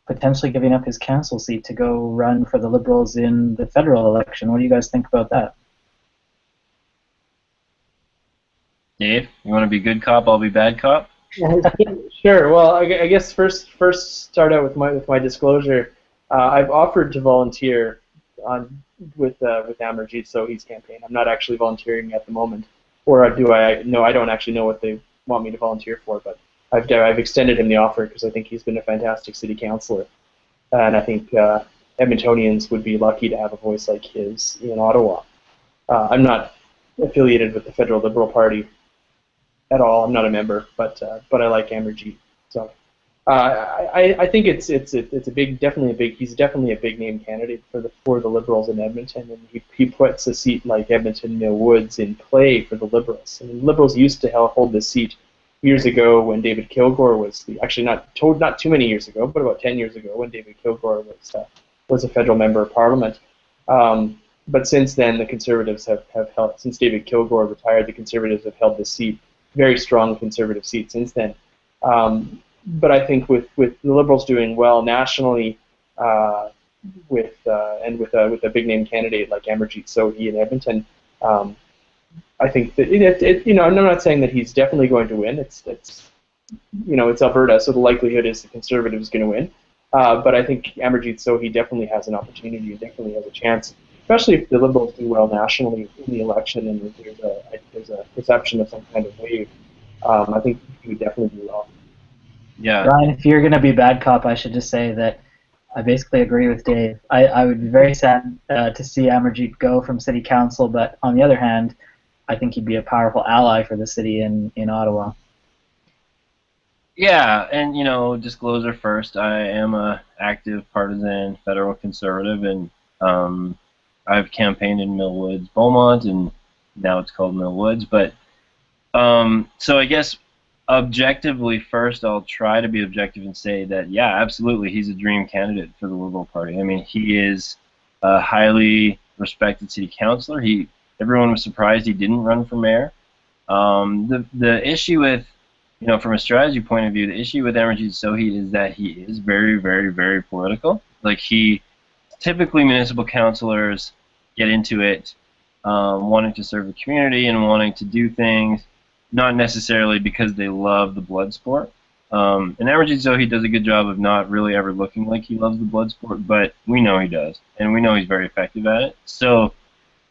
potentially giving up his council seat to go run for the Liberals in the federal election. What do you guys think about that?
Dave, you want to be good cop, I'll be bad cop?
Sure. Well, I guess first start out with my disclosure. I've offered to volunteer with Amarjeet Sohi's campaign. I'm not actually volunteering at the moment. or do I? No, I don't actually know what they want me to volunteer for, but I've extended him the offer because I think he's been a fantastic city councillor, and I think Edmontonians would be lucky to have a voice like his in Ottawa. I'm not affiliated with the federal Liberal Party at all. I'm not a member, but I like Amarjeet. So I think it's a big, he's definitely a big name candidate for the Liberals in Edmonton, and he puts a seat like Edmonton Mill Woods in play for the Liberals. And the Liberals used to hold this seat years ago when David Kilgour was actually not too many years ago, but about 10 years ago when David Kilgour was a federal member of Parliament. But since then, the Conservatives have held, since David Kilgour retired, the Conservatives have held this seat, very strong Conservative seat since then. But I think with the Liberals doing well nationally, with a big name candidate like Amarjeet Sohi in Edmonton, I think that I'm not saying that he's definitely going to win. It's Alberta, so the likelihood is the Conservative is going to win. But I think Amarjeet Sohi definitely has an opportunity, and definitely has a chance, especially if the Liberals do well nationally in the election, and there's a perception of some kind of wave. I think he would definitely do well.
Yeah.
Ryan, if you're going to be bad cop, I should just say that I basically agree with Dave. I would be very sad to see Amarjeet go from city council, but on the other hand, I think he'd be a powerful ally for the city in Ottawa.
Yeah, and disclosure first, I am a active partisan federal conservative, and I've campaigned in Mill Woods, Beaumont, and now it's called Mill Woods. But so I guess objectively first, I'll try to be objective and say that yeah, absolutely, he's a dream candidate for the Liberal Party. I mean, he is a highly respected city councillor. Everyone was surprised he didn't run for mayor. The issue with from a strategy point of view, the issue with Amarjeet Sohi is that he is very, very, very political. Like, typically municipal councillors get into it wanting to serve the community and wanting to do things, not necessarily because they love the blood sport. And Amarjeet Sohi does a good job of not really ever looking like he loves the blood sport, but we know he does, and we know he's very effective at it. So,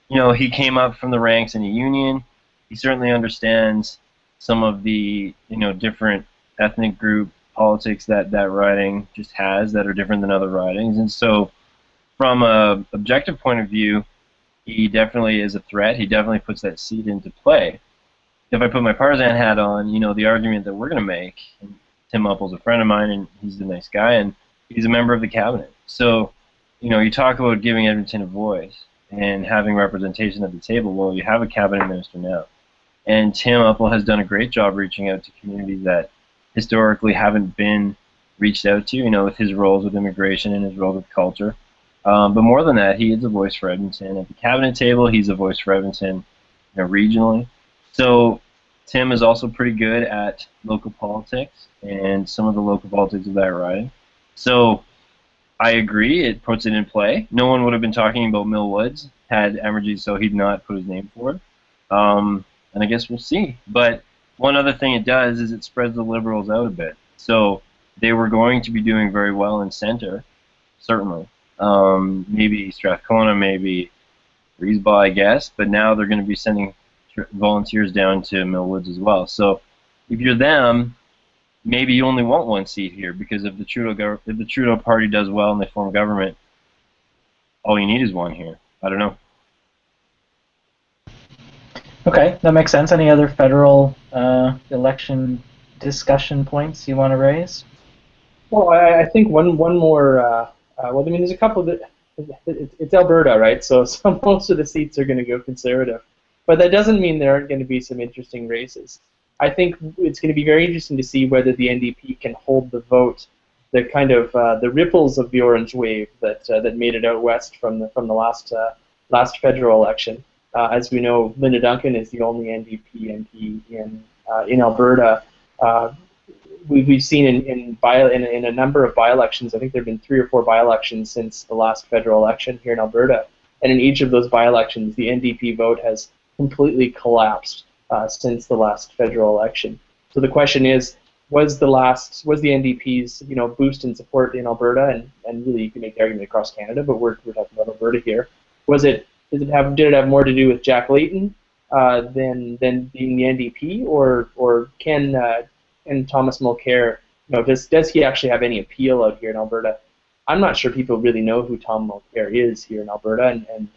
he came up from the ranks in a union. He certainly understands some of the different ethnic group politics that riding just has that are different than other ridings, and so from a objective point of view, he definitely is a threat. He definitely puts that seat into play. If I put my partisan hat on, the argument that we're going to make, and Tim Upple's a friend of mine, and he's a nice guy, and he's a member of the cabinet. So, you talk about giving Edmonton a voice and having representation at the table. Well, you have a cabinet minister now. And Tim Upple has done a great job reaching out to communities that historically haven't been reached out to, with his roles with immigration and his role with culture. But more than that, he is a voice for Edmonton. At the cabinet table, he's a voice for Edmonton regionally. So Tim is also pretty good at local politics and some of the local politics of that riding. So I agree, it puts it in play. No one would have been talking about Mill Woods had Amarjeet Sohi not put his name forward. And I guess we'll see. But one other thing it does is it spreads the Liberals out a bit. So they were going to be doing very well in centre, certainly. Maybe Strathcona, maybe Breesbaugh, I guess. But now they're going to be sending volunteers down to Mill Woods as well. So if you're them, maybe you only want one seat here, because if the Trudeau party does well and they form government, all you need is one here. I don't know.
Okay, that makes sense. Any other federal election discussion points you want to raise?
Well, I think one more. Well, I mean, there's a couple that it's Alberta, right? So most of the seats are going to go Conservative, but that doesn't mean there aren't going to be some interesting races. I think it's going to be very interesting to see whether the NDP can hold the vote, the kind of the ripples of the orange wave that made it out west from the last federal election. As we know, Linda Duncan is the only NDP MP in Alberta. We've seen in a number of by-elections. I think there have been 3 or 4 by-elections since the last federal election here in Alberta, and in each of those by-elections, the NDP vote has completely collapsed since the last federal election. So the question is, was the NDP's boost in support in Alberta, and really you can make the argument across Canada, but we're talking about Alberta here. Did it have more to do with Jack Layton, than being the NDP, or can and Thomas Mulcair, does he actually have any appeal out here in Alberta? I'm not sure people really know who Tom Mulcair is here in Alberta, and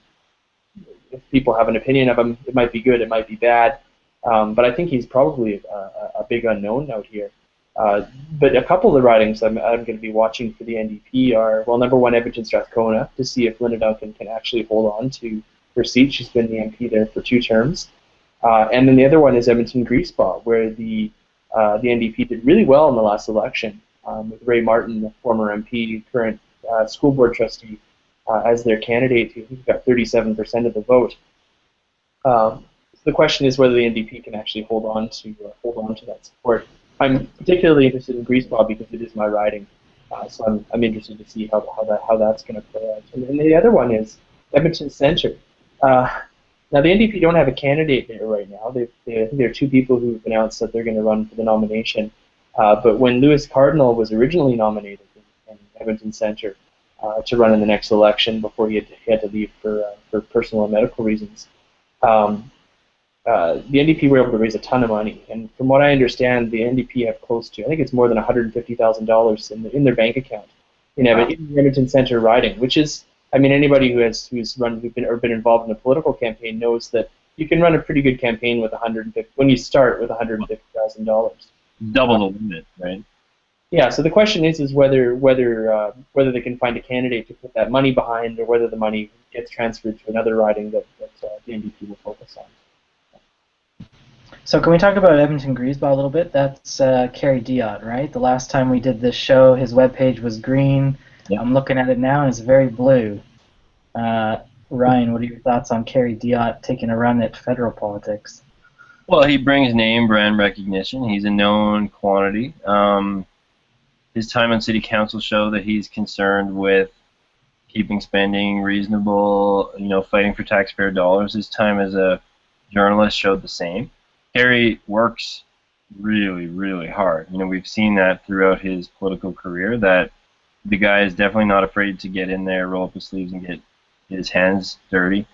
if people have an opinion of him, it might be good, it might be bad, but I think he's probably a big unknown out here. But a couple of the ridings I'm going to be watching for the NDP are, well, number one, Edmonton Strathcona, to see if Linda Duncan can actually hold on to her seat. She's been the MP there for 2 terms. And then the other one is Edmonton Griesbach, where the NDP did really well in the last election, with Ray Martin, the former MP, current school board trustee, as their candidate, who got 37% of the vote. So the question is whether the NDP can actually hold on to that support. I'm particularly interested in Griesbach because it is my riding, so I'm interested to see how that's going to play out. And the other one is Edmonton Centre. Now the NDP don't have a candidate there right now. I think there are 2 people who've announced that they're going to run for the nomination. But when Louis Cardinal was originally nominated in Edmonton Centre to run in the next election before he had to leave for personal and medical reasons, the NDP were able to raise a ton of money, and from what I understand, the NDP have close to, I think it's more than $150,000 in their bank account in Edmonton Centre riding, which is, I mean, anybody who's been involved in a political campaign knows that you can run a pretty good campaign with when you start with $150,000.
Double the limit, right?
Yeah. So the question is whether they can find a candidate to put that money behind, or whether the money gets transferred to another riding that the NDP will focus on.
So can we talk about Edmonton Griesbach a little bit? That's Kerry Diot, right? The last time we did this show, his webpage was green. Yep. I'm looking at it now, and it's very blue. Ryan, what are your thoughts on Kerry Diot taking a run at federal politics?
Well, he brings name brand recognition. He's a known quantity. His time on city council show that he's concerned with keeping spending reasonable, fighting for taxpayer dollars. His time as a journalist showed the same. Kerry works really, really hard. We've seen that throughout his political career, that the guy is definitely not afraid to get in there, roll up his sleeves, and get his hands dirty.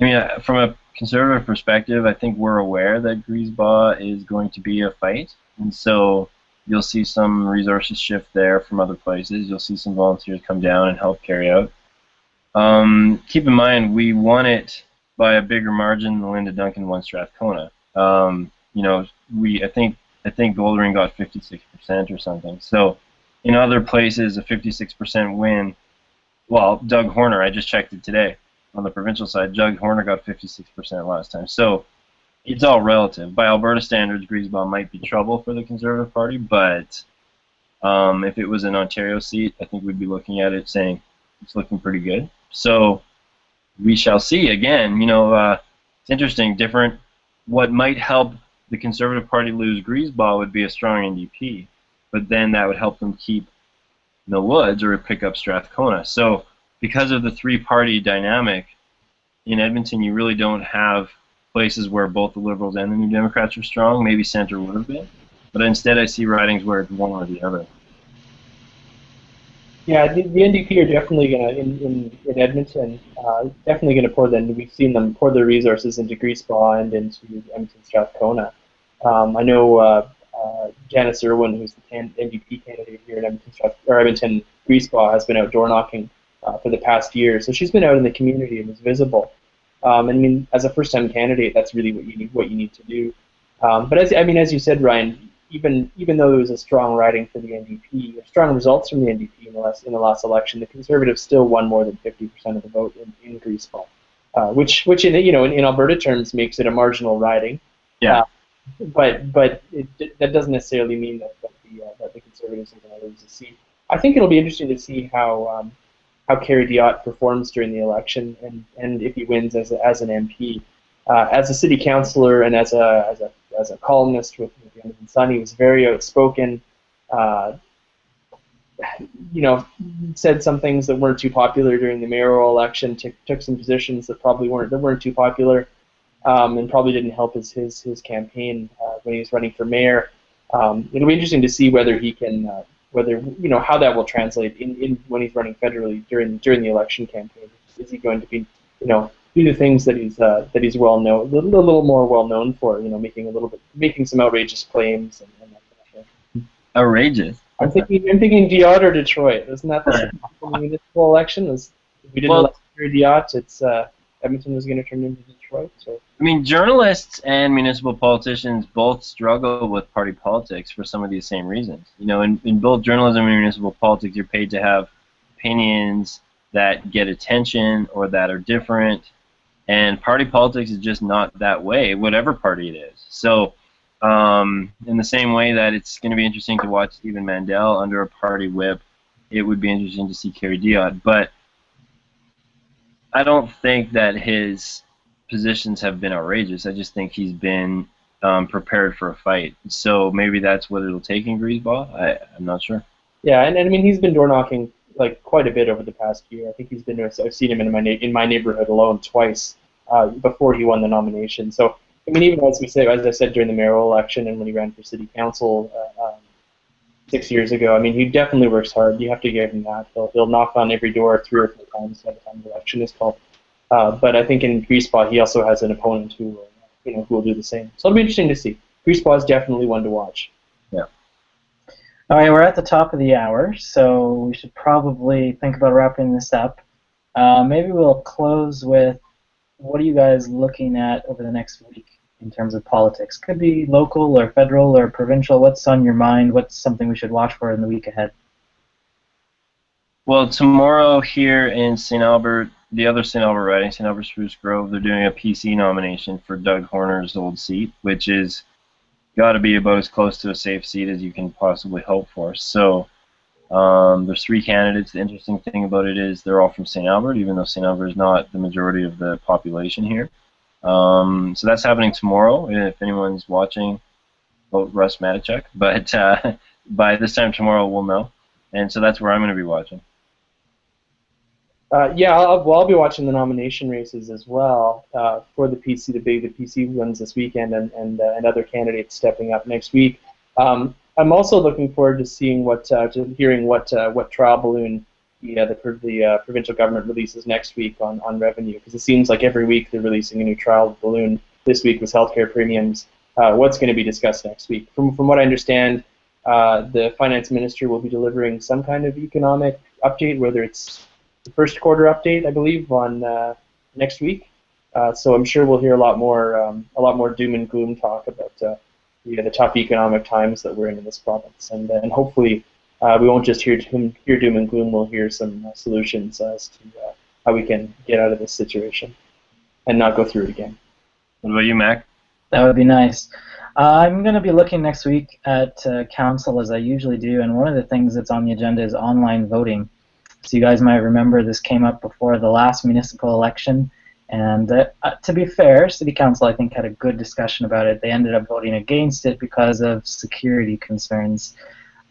I mean, from a conservative perspective, I think we're aware that Griesbach is going to be a fight, and so you'll see some resources shift there from other places. You'll see some volunteers come down and help Kerry out. Keep in mind, we won it by a bigger margin than Linda Duncan won Strathcona. I think Goldring got 56% or something. So in other places, a 56% win. Well, Doug Horner, I just checked it today on the provincial side. Doug Horner got 56% last time. So it's all relative. By Alberta standards, Griesbach might be trouble for the Conservative Party, but if it was an Ontario seat, I think we'd be looking at it saying it's looking pretty good. So we shall see. Again, it's interesting. What might help the Conservative Party lose Griesbach would be a strong NDP, but then that would help them keep Mill Woods or pick up Strathcona. So because of the 3-party dynamic in Edmonton, you really don't have places where both the Liberals and the New Democrats are strong. Maybe Centre would have been, but instead I see ridings where it's one or the other.
Yeah, the NDP are definitely going to, in Edmonton, definitely going to pour we've seen them pour their resources into Griesbach and into Edmonton Strathcona. I know Janice Irwin, who's the NDP candidate here in Edmonton Griesbach, has been out door knocking for the past year. So she's been out in the community and is visible. I mean, as a first-time candidate, that's really what you need to do. But as you said, Ryan, even though there was a strong riding for the NDP, or strong results from the NDP in the last election, the Conservatives still won more than 50% of the vote in Griesbach, which in Alberta terms makes it a marginal riding.
Yeah.
But that doesn't necessarily mean that the Conservatives are going to lose a seat. I think it'll be interesting to see how Kerry Diot performs during the election, and if he wins as an MP. As a city councillor and as a columnist with the Edmonton Sun, he was very outspoken. Said some things that weren't too popular during the mayoral election. Took some positions that probably weren't too popular, and probably didn't help his campaign when he was running for mayor. It'll be interesting to see whether he can, how that will translate in when he's running federally during the election campaign. Is he going to be, do the things that he's well known, a little more well known for. You know, making some outrageous claims and that kind of thing.
Outrageous.
I'm thinking Diot or Detroit. Isn't that the municipal election? If we didn't elect Diot, it's Edmonton was going to turn into Detroit. So
I mean, journalists and municipal politicians both struggle with party politics for some of these same reasons. You know, in both journalism and municipal politics, you're paid to have opinions that get attention or that are different, and party politics is just not that way, whatever party it is. So in the same way that it's going to be interesting to watch Stephen Mandel under a party whip, it would be interesting to see Kerry Diot. But I don't think that his positions have been outrageous. I just think he's been prepared for a fight. So maybe that's what it'll take in Griesbach. I'm not sure.
Yeah, and I mean he's been door knocking like quite a bit over the past year. I think he's been. I've seen him in my neighborhood alone twice before he won the nomination. So I mean, even as I said during the mayoral election and when he ran for city council 6 years ago, I mean he definitely works hard. You have to give him that. He'll knock on every door 3 or 4 times by the time the election is called. But I think in Griesbach he also has an opponent who will do the same. So it'll be interesting to see. Griesbach is definitely one to watch.
Yeah.
All right, we're at the top of the hour, so we should probably think about wrapping this up. Maybe we'll close with, what are you guys looking at over the next week in terms of politics? Could be local or federal or provincial. What's on your mind? What's something we should watch for in the week ahead?
Well, tomorrow here in St. Albert, the other St. Albert riding, St. Albert Spruce Grove, they're doing a PC nomination for Doug Horner's old seat, which is got to be about as close to a safe seat as you can possibly hope for. So there's 3 candidates. The interesting thing about it is they're all from St. Albert, even though St. Albert is not the majority of the population here. So that's happening tomorrow. If anyone's watching, vote Russ Matichuk. But by this time tomorrow, we'll know. And so that's where I'm going to be watching.
I'll be watching the nomination races as well for the PC, the PC ones this weekend, and other candidates stepping up next week. I'm also looking forward to seeing to hearing what trial balloon the provincial government releases next week on revenue, because it seems like every week they're releasing a new trial balloon. This week was healthcare premiums. What's going to be discussed next week? From what I understand, the finance minister will be delivering some kind of economic update, whether it's the first quarter update, I believe, on next week. So I'm sure we'll hear a lot more doom and gloom talk about the tough economic times that we're in this province, and hopefully we won't just hear doom and gloom. We'll hear some solutions as to how we can get out of this situation and not go through it again.
What about you, Mac?
That would be nice. I'm going to be looking next week at council, as I usually do, and one of the things that's on the agenda is online voting. So you guys might remember this came up before the last municipal election, and to be fair, City Council I think had a good discussion about it. They ended up voting against it because of security concerns,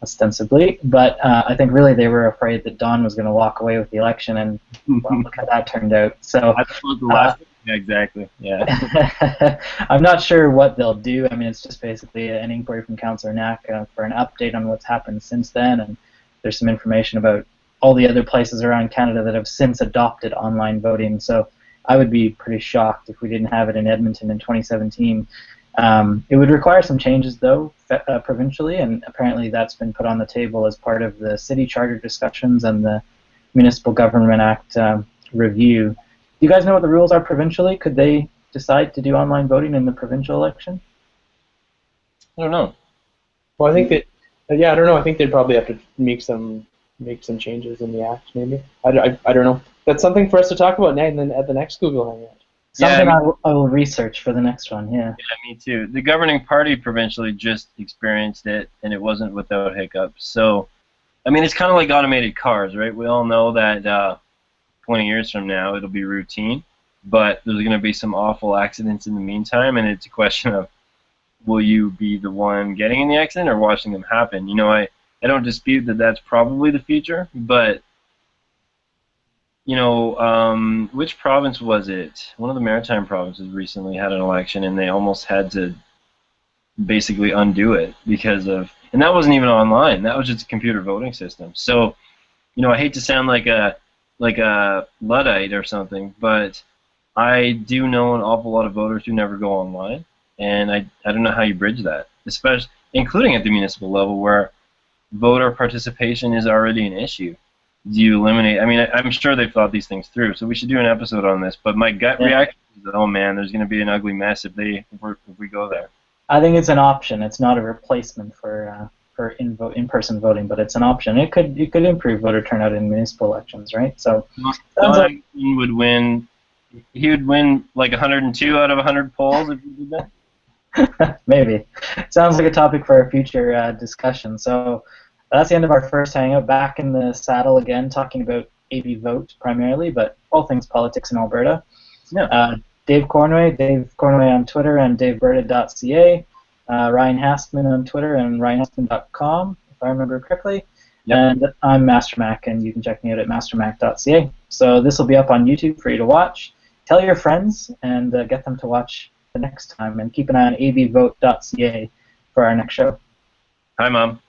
ostensibly, but I think really they were afraid that Don was going to walk away with the election, and well, look how that turned out. So
exactly, yeah.
I'm not sure what they'll do. I mean, it's just basically an inquiry from Councillor Knack for an update on what's happened since then, and there's some information about all the other places around Canada that have since adopted online voting. So I would be pretty shocked if we didn't have it in Edmonton in 2017. It would require some changes, though, provincially, and apparently that's been put on the table as part of the city charter discussions and the Municipal Government Act review. Do you guys know what the rules are provincially? Could they decide to do online voting in the provincial election?
I don't know.
Well, I think that, I don't know. I think they'd probably have to make some changes in the act, maybe. I don't know. That's something for us to talk about at the next Google Hangout.
Something I will research for the next one, yeah.
Yeah, me too. The governing party provincially just experienced it, and it wasn't without hiccups. So, I mean, it's kind of like automated cars, right? We all know that 20 years from now it'll be routine, but there's going to be some awful accidents in the meantime, and it's a question of, will you be the one getting in the accident or watching them happen? You know, I don't dispute that that's probably the future, but, you know, which province was it? One of the maritime provinces recently had an election, and they almost had to basically undo it because of, and that wasn't even online. That was just a computer voting system. So, you know, I hate to sound like a Luddite or something, but I do know an awful lot of voters who never go online, and I don't know how you bridge that, especially including at the municipal level where voter participation is already an issue. Do you eliminate? I mean, I'm sure they've thought these things through, so we should do an episode on this. But my gut reaction is that, oh man, there's going to be an ugly mess if we go there.
I think it's an option. It's not a replacement for in-person voting, but it's an option. It could improve voter turnout in municipal elections, right? So
Don would win. He would win like 102 out of 100 polls if he did that.
Maybe. Sounds like a topic for a future discussion. So that's the end of our first hangout. Back in the saddle again, talking about AB Vote primarily, but all things politics in Alberta.
Yeah.
Dave Cornway on Twitter and daveberta.ca. Ryan Haskman on Twitter and ryanhaskman.com, if I remember correctly.
Yep.
And I'm Master Mac, and you can check me out at mastermac.ca. So this will be up on YouTube for you to watch. Tell your friends and get them to watch the next time, and keep an eye on abvote.ca for our next show.
Hi, Mom.